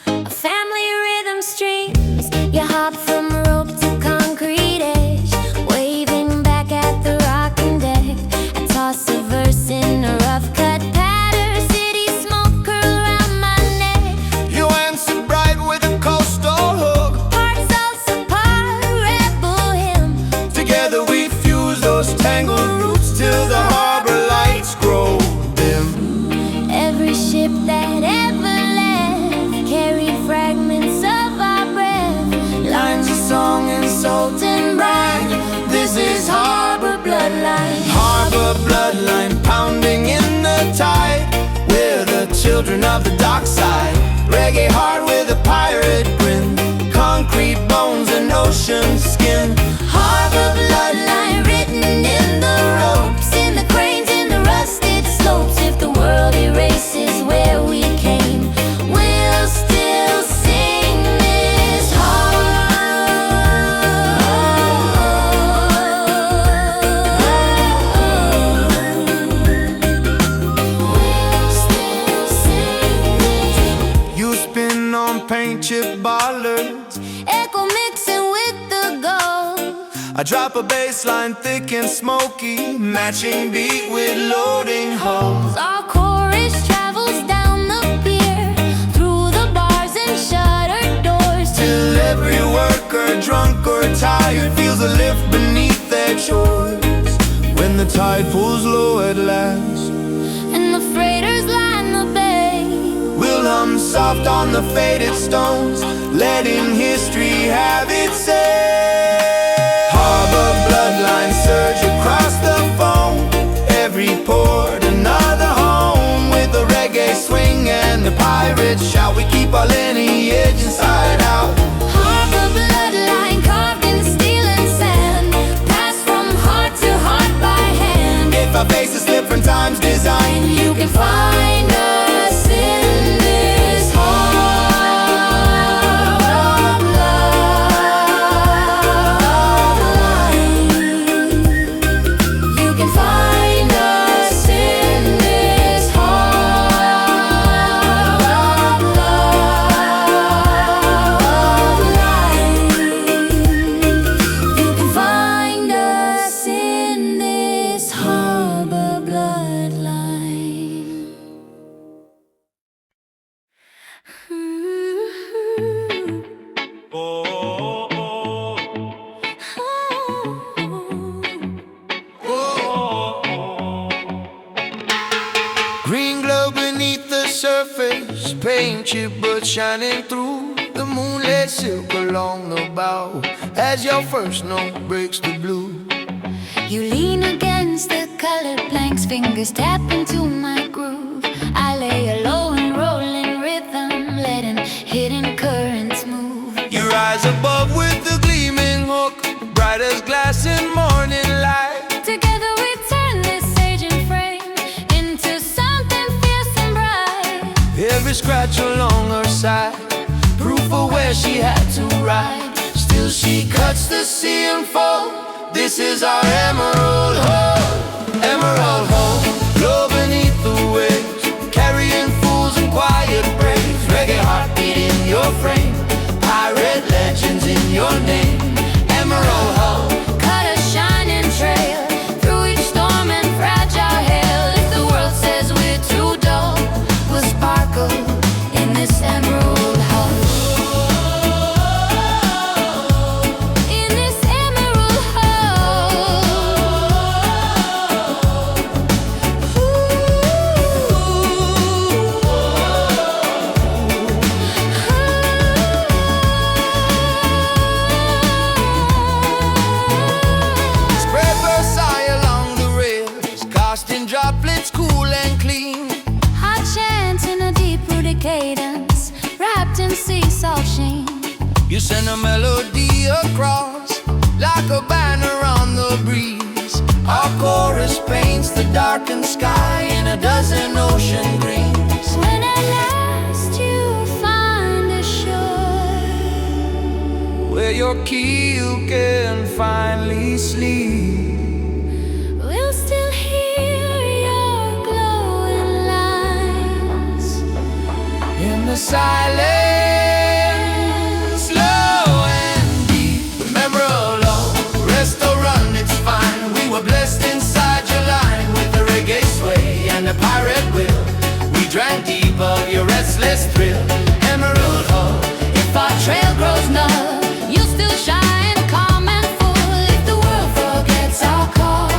A family rhythm streams, you hop from rope to concrete edge, waving back at the rocking deck. I toss a verse in a rough cut pattern, city smoke curl around my neck. You answer bright with a coastal hook, Part salsa, part rebel hymn. together we fuse those tangled roots till the harbor lights grow dim. Every ship that ever left carried fragments of our breath, lines of song and salt and brine. This is harbor bloodline. Harbor bloodline pounding in the tide, we're the children of the dockside. Reggae heart with a pirate grin, concrete bones and ocean skin. Harbor bloodline written in the ropes, in the cranes, in the rusted slopes. If the world erases where we came, we'll still sing this I drop a bass line thick and smoky, matching beat with loading holes. Our chorus travels down the pier, through the bars and shuttered doors, till every worker, drunk or tired, feels a lift beneath their chores. When the tide pulls low at last and the freighters line the bay, we'll hum soft on the faded stones, letting history have its say. Harbor bloodlines surge across the foam, every port another home. With the reggae swing and the pirate shout, we keep our lineage inside out. harbor bloodline carved in steel and sand, passed from heart to heart by hand. If our faces slip from time's design, You can find us in this harbor bloodline. You can find us in this harbor bloodline. You can find us in this harbor bloodline. green glow beneath the surface, paint chip but shining through. The moonlit silk along the bow, as your first note breaks the blue. You lean against the colored planks, fingers tap into my groove. I lay low and roll in rhythm, letting hidden currents move. You rise above with the gleaming hook, bright as glass in morning light. Together we turn this aging frame into something fierce and bright. Every scratch along her side, proof of where she had to ride. Still she cuts the sea and foam. This is our emerald home, emerald home. Glow beneath the waves, carrying fools and quiet braves. Reggae heartbeat in your frame, pirate legends in your name. Emerald home, Cut a shining trail through each storm and fragile hail. If the world says we're too dull, we'll sparkle in this emerald home. In this emerald spread Versailles along the rails, casting droplets cool and clean. I chant in a deep-rooted cadence, wrapped in sea salt sheen. You send a melody across, like a banner on the breeze. Our chorus paints the darkened sky in a dozen ocean greens. When at last you find a shore Where your keel can finally sleep, we'll still hear your glowing lines. in the silence, slow and deep. Remember alone, rest or run, it's fine. We were blessed inside your line with the reggae sway and the pirate will. We drank deep of your restless thrill. Emerald Hall, If our trail grows null, you still shine calm and full. If the world forgets our call,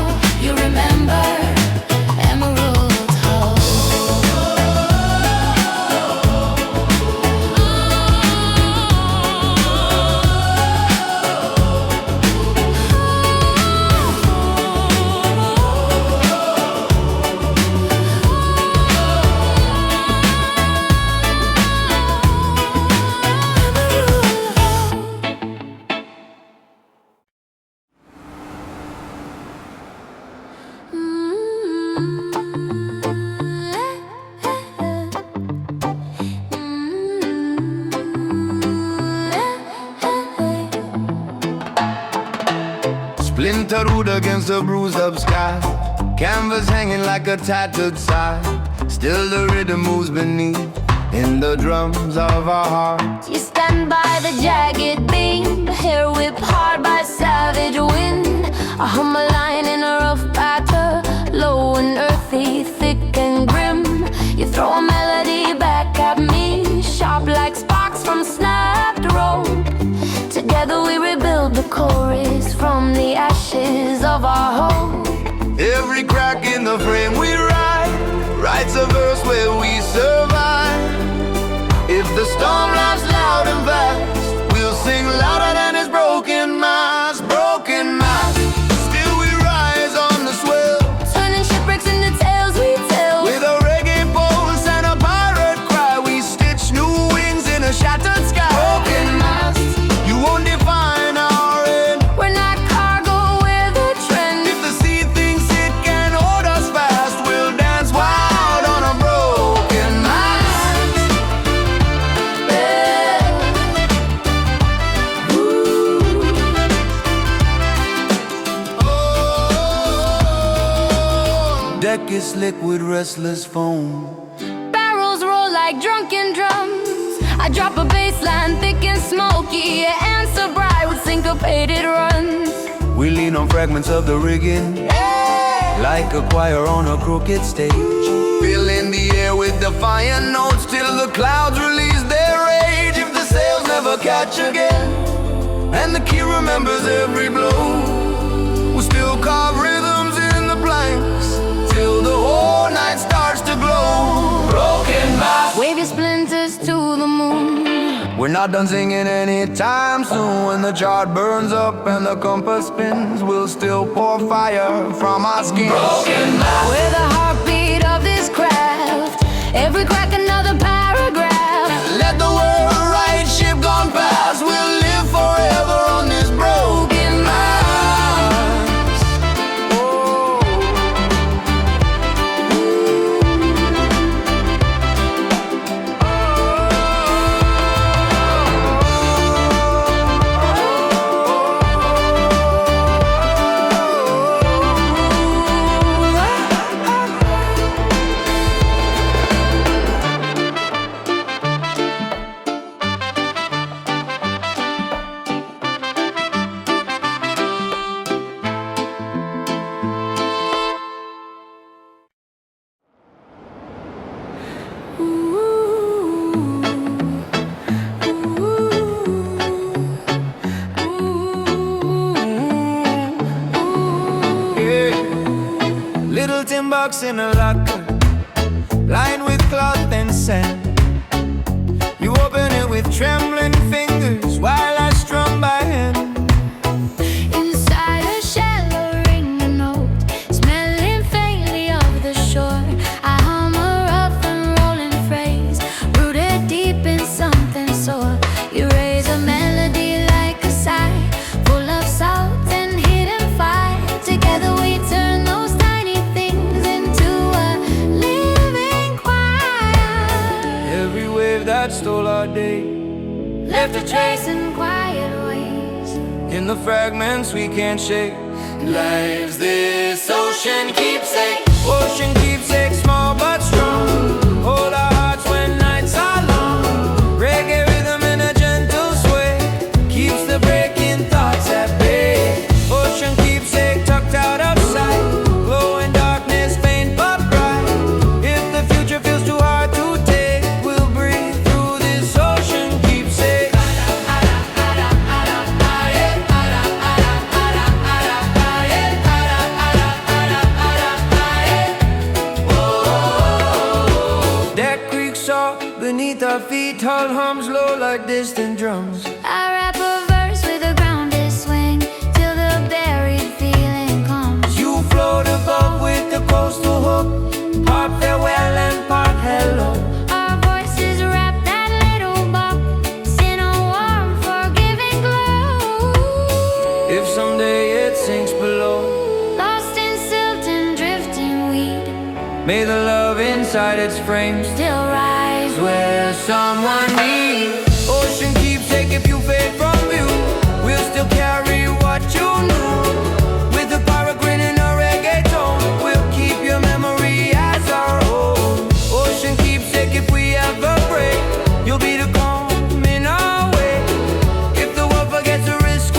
you remember Emerald Hall. splintered wood against a bruised up sky, canvas hanging like a tattooed sigh. Still the rhythm moves beneath, in the drums of our hearts. You stand by the jagged beam, hair whipped hard by savage wind. I hum a line in a rough patter, low and earthy, thick and grim. You throw a melody back at me, sharp like sparks from snapped rope. Together we rebuild the chorus from the ashes of our hope. Every crack in the frame we write writes a verse where we survive. If the storm laughs loud and fast, we'll sing louder than his broken mast, broken mast. Still we rise on the swell, turning shipwrecks into tales we tell. with a reggae pulse and a pirate cry, we stitch new wings in a shattered sky. Broken mast, you won't define our end. We're not cargo, we're the trend. If the sea thinks it can hold us fast, we'll dance wild on a broken mast. Deck is slick with restless foam. Barrels roll like drunken drums. I drop a bass line thick and smoky. You answer bright with syncopated runs. We lean on fragments of the rigging, like a choir on a crooked stage. Filling the air with defiant notes till the clouds release their rage. If the sails never catch again, and the key remembers every blow, we'll still carve rhythms in the planks till the whole night starts to glow. Broken mast, Wave your splinters to the moon. we're not done singing anytime soon. When the chart burns up and the compass spins, we'll still pour fire from our skins. Broken mast, We're the heartbeat of this craft. Every crack another paragraph. let the world right ship gone past. We'll live forever on this broken mast. Oh. Little tin box in a locker, lined with cloth and sand. You open it with trembling fingers while I strum by hand. Inside a shell, a ring, a note, smelling faintly of the shore. I hum a rough and rolling phrase, rooted deep in something sore. You raise a melody like a sigh, full of salt and hidden fire. Together we turn those tiny things into a living choir. Every wave that stole our day Left a trace in quiet ways. in the fragments we can't shake. Life's this ocean keepsake. Ocean keepsake, small but strong. Hold our hearts when nights are long. Reggae rhythm in a gentle sway keeps the breaking thoughts at bay. Ocean keepsake tucked out of sight, glow in darkness, faint but bright. If the future feels too hard to take, we'll breathe through this ocean keepsake. Deck creaks soft beneath our feet, hull hums low like distant drums. I rap a verse with a grounded swing till the buried feeling comes. You float above with the coastal hook, part farewell and part hello. Our voices wrap that little box in a warm, forgiving glow. If someday it sinks below, Lost in silt and drifting weed, may the love inside its frame still rise where someone needs. Ocean keepsake, if you fade from view, we'll still carry what you knew. With a pirate grin and a reggae tone, we'll keep your memory as our own. Ocean keepsake, if we ever break, you'll be the calm in our way. If the world forgets to risk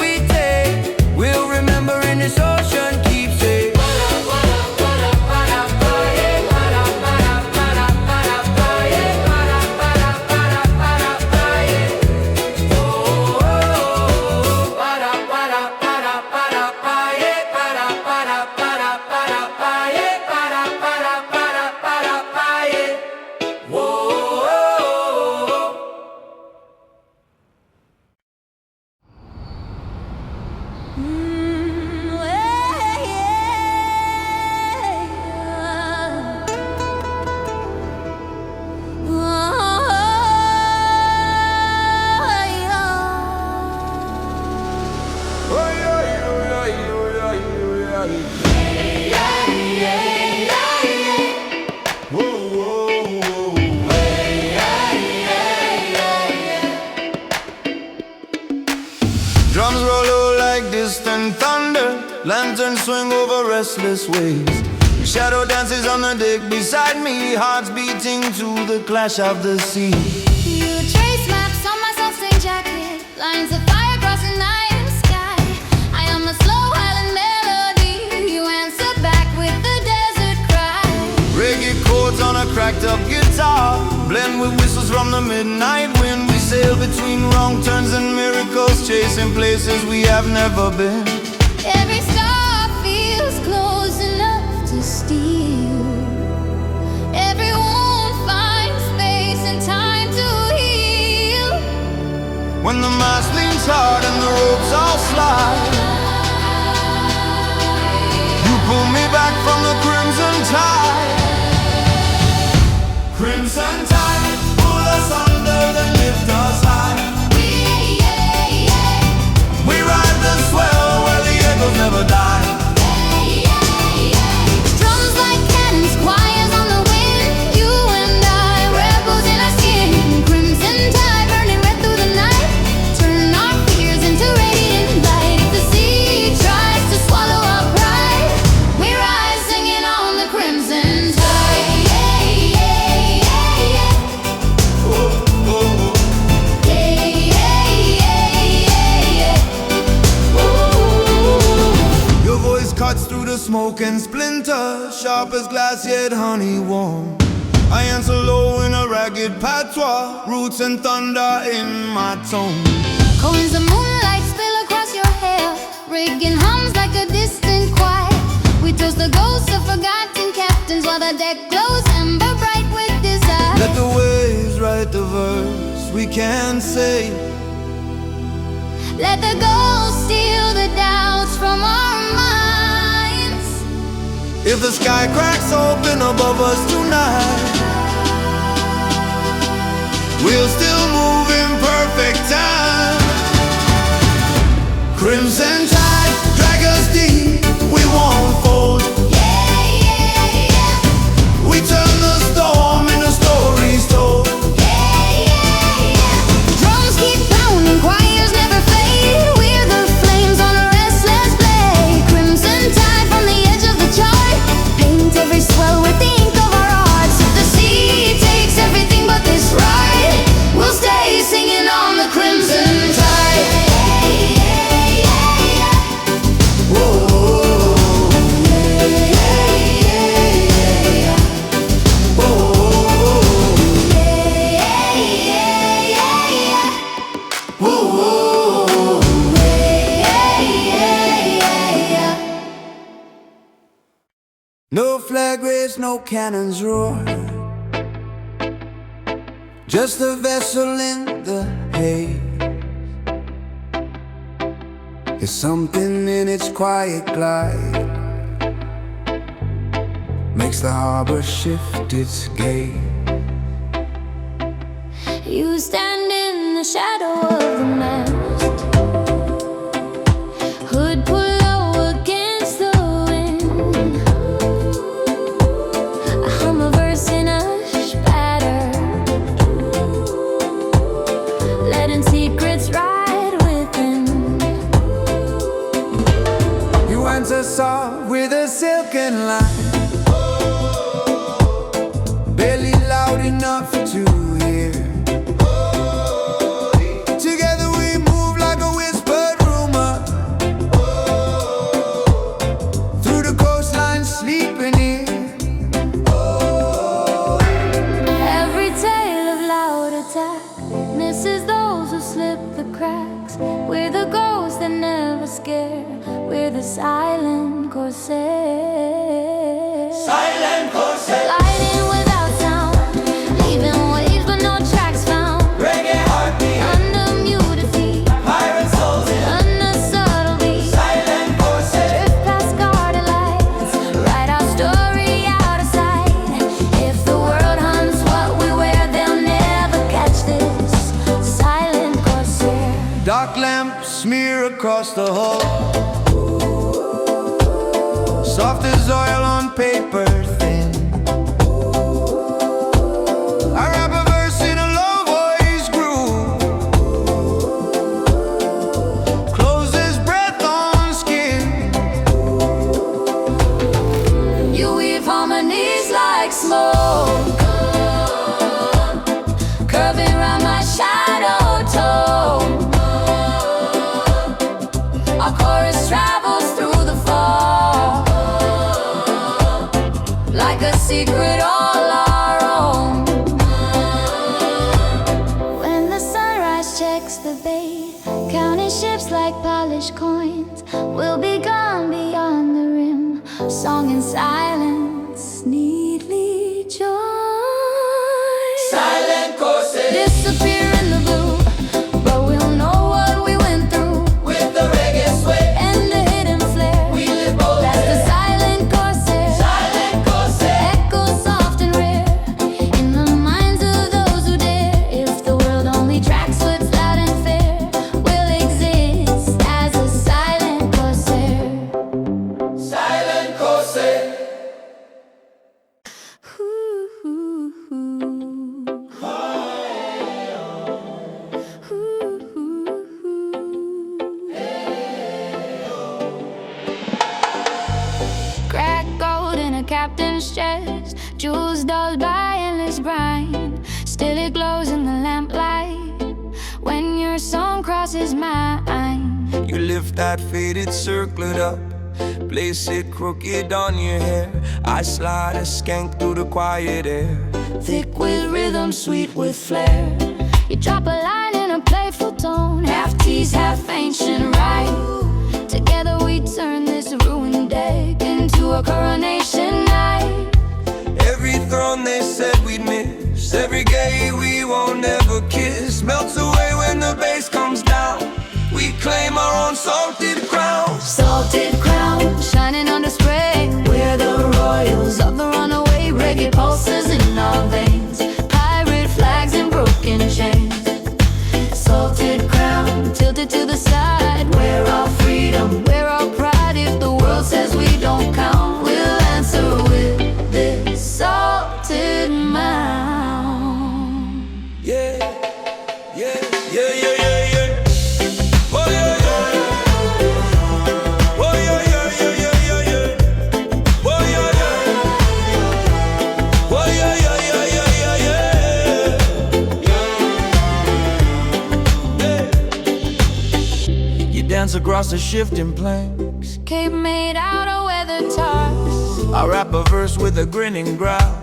restless ways. Shadow dances on the deck beside me, hearts beating to the clash of the sea. You trace maps on my self-stained jacket, lines of fire across the night sky. I am a slow island melody, you answer back with the desert cry. Reggae chords on a cracked up guitar, blend with whistles from the midnight wind. We sail between wrong turns and miracles, chasing places we have never been. Every star feels close enough to steal. Every wound finds space and time to heal. When the mast leans hard and the ropes all slide, you pull me back from the crimson tide. Crimson tide, pull us under, then lift us high. We ride the swell where the echoes never die. Drums like cannons, choirs on the wind. You and I, rebels in our skin. Crimson tide burning red through the night. Turn our fears into radiant light. If the sea tries to swallow our pride, we rise singing on the crimson tide. Cuts through the smoke and splinter, sharp as glass yet honey warm. I answer low in a ragged patois, roots and thunder in my tone. Coins of moonlight spill across your hair, rigging hums like a distant choir. We toast the ghosts of forgotten captains while the deck glows ember bright with desire. Let the waves write the verse we can't say. Let the ghosts steal the doubts from our minds. If the sky cracks open above us tonight, we'll still move in perfect time. Crimson tide, drag us deep, we won't fold. We turn the storm into stories told. Drums keep pounding, choirs never fade. We're the flames on a restless blade. Crimson tide from the edge of the chart, paint every swell with the ink of our hearts. If the sea takes everything but this ride, we'll stay singing on the crimson tide. No flag raised, no cannons roar, just a vessel in the haze. There's something in its quiet glide, makes the harbor shift its gaze. You stand in the shadow of the mast, hood pull low against the wind. I hum a verse in a spatter, letting secrets ride within. You answer soft with a silken line, barely loud enough to hear. Together we move like a whispered rumor, through the coastline sleeping here. Every tale of loud attack misses those who slip the cracks. We're the ghosts that never scare, we're the silent corsairs. Silent corset, Gliding without sound, leaving waves but no tracks found. reggae heartbeat, Under muted feet, pirate souls in under subtle beats. silent corset. Drift past guarded lights, write our story out of sight. If the world hunts what we wear, they'll never catch this silent corsair. Dark lamps smear across the hall, soft as oil on paper thin. I rap a verse in a low voice groove, closes breath on skin. leave harmonies like smoke, curving around my shadow tone. Our chorus travels through the fog, like a secret all our own. When the sunrise checks the bay, counting ships like polished coins, we'll be gone beyond the rim, song in silence, neatly joined. Silent courses Disappear in the blue, but we'll know what we went through. with the reggae sway. And the hidden flair, We live bold that's the there. silent corsair. Silent courses. Echo soft and rare in the minds of those who dare. If the world only tracks what's loud and fair, we'll exist as a silent corsair. Silent courses. Crack gold in a captain's chest, jewels dulled by endless brine. Still it glows in the lamplight when your song crosses mine. You lift that faded circlet up, place it crooked on your hair. I slide a skank through the quiet air, Thick with rhythm, sweet with flair. You drop a line in a playful tone, half tease, half ancient rite. Together we turn this ruined deck into a coronation night. every throne they said we'd miss, every gay we won't ever kiss, melts away when the bass comes down. We claim our own salted crown. Salted crown, shining on display. We're the royals of the runaway. Reggae pulses in our veins, pirate flags and broken chains. Salted crown, tilted to the side. We're all freedom, we're all pride. If the world says we don't count, we'll answer with this salted mound. Yeah, yeah, yeah, yeah, yeah, yeah. Oh yeah, yeah. Oh yeah, yeah, yeah, yeah, yeah, yeah. Oh yeah, yeah. Oh yeah, yeah, yeah, yeah, yeah, yeah. You dance across the shifting planks. Cape made out of weather tarps, I rap a verse with a grinning growl.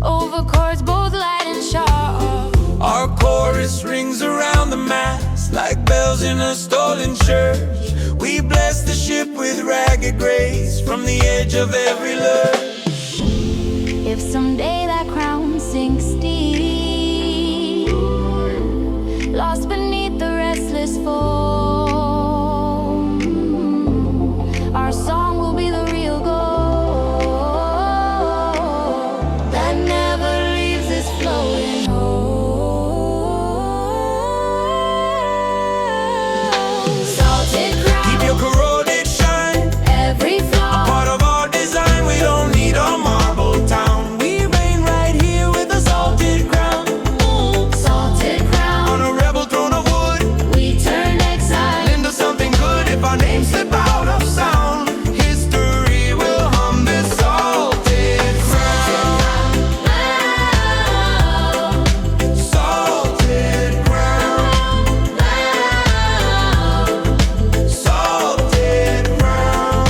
over chords both light and sharp. Our chorus rings around the mast like bells in a stolen church. We bless the ship with ragged grace from the edge of every lurch. If someday that crown sinks deep, lost beneath the restless foam, our song will be the real gold that never leaves us flowing home. Salted crown, Keep your corroded shine, every flaw. part of our design. We don't need a marble town. We reign right here with a salted crown. Salted crown, On a rebel throne of wood, we turn exile. into something good if our names slip out of sound. History will hum this salted crown. Salted crown. Salted crown.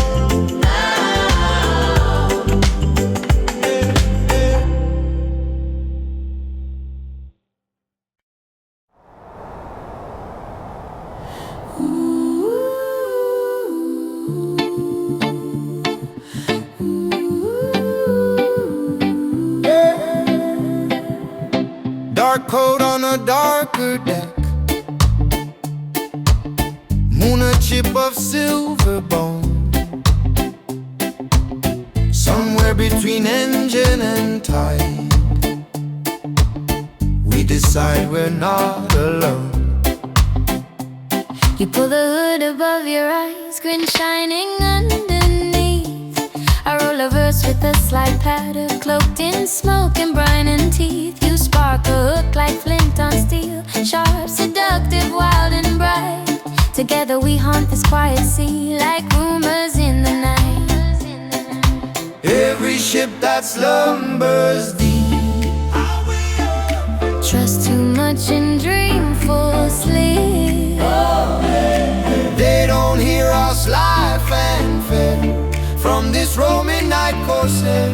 Dark coat on a darker deck, moon a chip of silver bone. Somewhere between engine and tide, we decide we're not alone. You pull the hood above your eyes, grin shining underneath. I roll a verse with a slight patter, cloaked in smoke and brine and teeth. You spark a hook like flint on steel, sharp, seductive, wild and bright. Together we haunt this quiet sea like rumors in the night. every ship that slumbers deep. Trust too much and dream full sleep. They don't hear our sly fanfare from this Roman night corsair.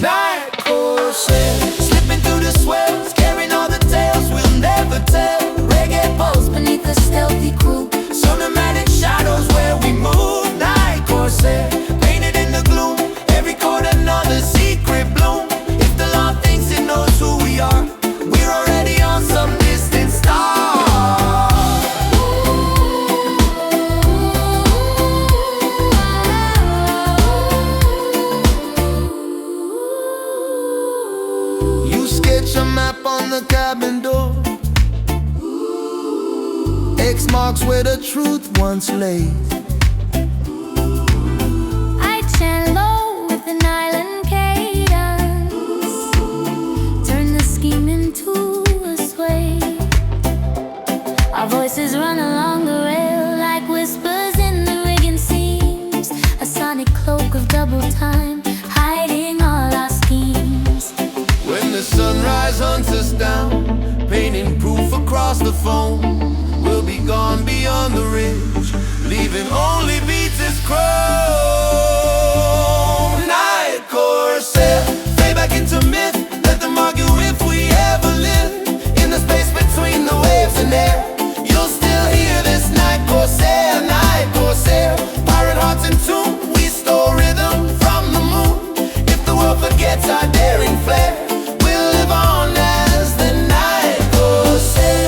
Night corsair, Slipping through the swells, carrying all the tales we'll never tell. Reggae pulse Beneath the stealthy crew, cinematic shadows where we move. Night corsair, painted in the gloom. Every chord another secret bloom. If the law thinks it knows who we are, we're already on some distant star. you sketch a map on the cabin door. X marks where the truth once lay. I chant low with an island cadence, turn the scheme into a sway. Our voices run along the rail like whispers in the rigging seams, a sonic cloak of double time, hiding all our schemes. When the sunrise hunts us down, painting proof across the foam, we'll be gone beyond the ridge, leaving only beats as chrome. Night corsair, Fade back into myth, let them argue if we ever live. In the space between the waves and air, you'll still hear this night corsair. Night corsair, pirate hearts in tune. We stole rhythm from the moon. If the world forgets our daring flair, we'll live on as the night corsair.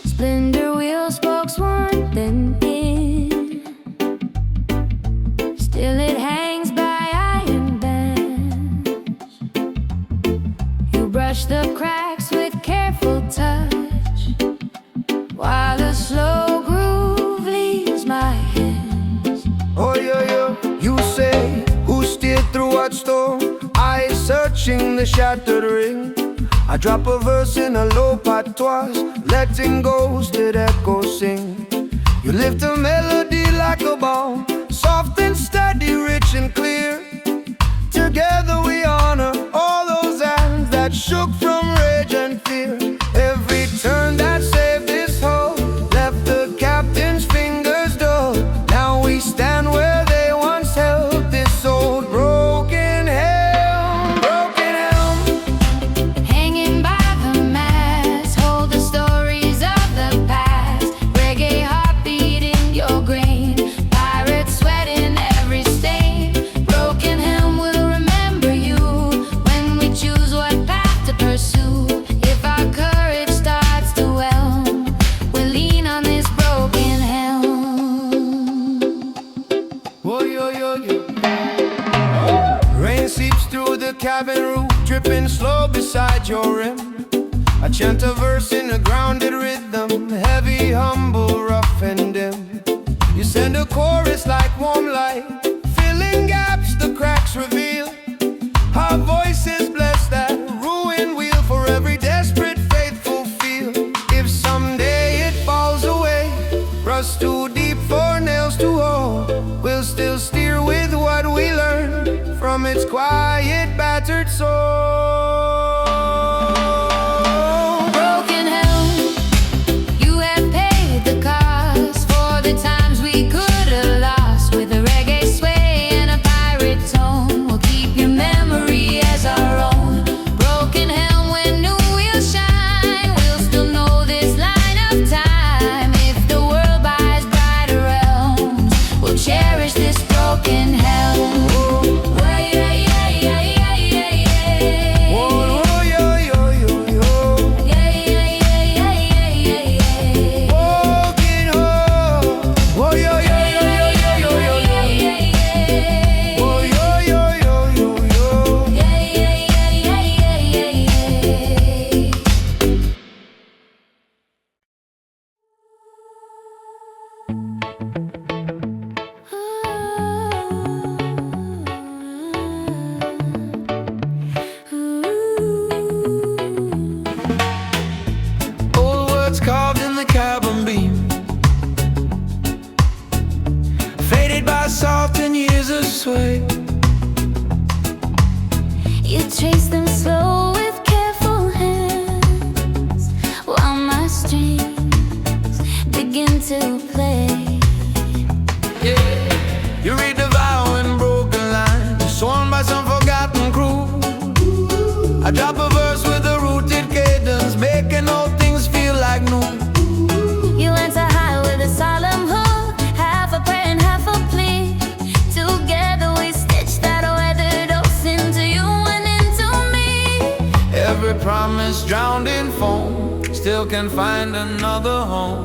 Splendor wheel spokes one, then in. Still it hangs by iron bands. You brush the cracks with careful touch, while the slow groove leaves my hands. oh yo, you say, who steered through what storm? Eyes searching the shattered ring. I drop a verse in a low patois, letting ghosted echoes sing. You lift a melody like a ball, soft and steady, rich and clear. Together we honor all those hands that shook from rage and fear. Every turn that saved this hull left the captain's fingers dull. Now we stand where they once held this old broken helm. Broken helm. Hanging by the mast, hold the stories of the past. Reggae heartbeat in your grain, pirate sweat in every stain. Broken helm will remember you when we choose what path to pursue. If our courage starts to whelm, we'll lean on this broken helm. Oh, yo. Rain seeps through the cabin roof, dripping slow beside your rim. I chant a verse in a grounded rhythm, heavy, humble, rough and dim. You send a chorus like warm light, filling gaps the cracks reveal. Our voices bless that ruined wheel for every desperate, faithful feel. If someday it falls away, rust too deep for nails to hold, we'll still steer with what we learned from its quiet, battered soul. Broken helm, you have paid the cost for the times we could have lost. With a reggae sway and a pirate tone, we'll keep your memory as our own. Broken helm, when new wheels shine, we'll still know this line of time. If the world buys brighter realms, we'll cherish this broken helm. Oh, note. You answer high with a solemn hook, half a prayer and half a plea. Together we stitch that weathered oath into you and into me. Every promise drowned in foam still can find another home.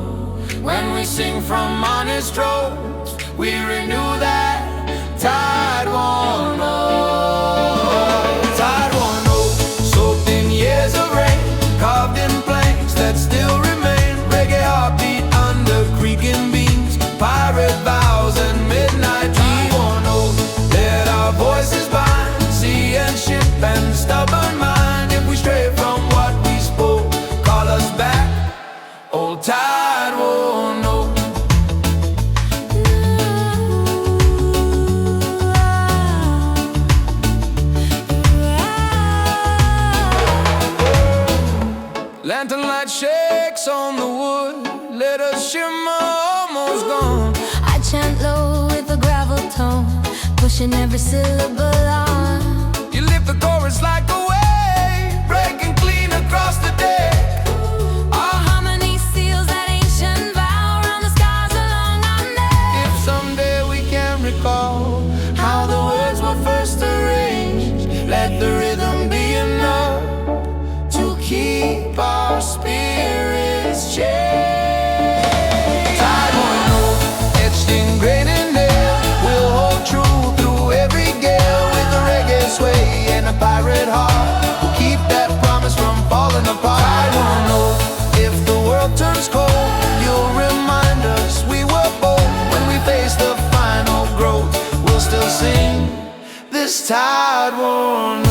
When we sing from honest throats, we renew that tide-worn oath. Tide-worn oath, soaked in years of rain, carved in planks that still remain. Reggae heartbeat under creaking beams, pirate vows and midnight dreams. Tide-worn oath, let our voices bind sea and ship and stubborn mind. If we stray from what we spoke, call us back, old tide-worn oath. Lantern light shakes on the wood, let us shimmer almost gone. I chant low with a gravel tone, pushing every syllable on. You lift the chorus like a wave, breaking clean across the deck. Our harmony seals that ancient vow around the skies along our neck. If someday we can recall how the words were first arranged, let the rhythm be enough to keep our spirits changed. Tide-worn oath, etched in grain and nail, we'll hold true through every gale. With a reggae sway and a pirate heart, we'll keep that promise from falling apart. Tide-worn oath, if the world turns cold, you'll remind us we were bold. When we face the final growth, we'll still sing this tide-worn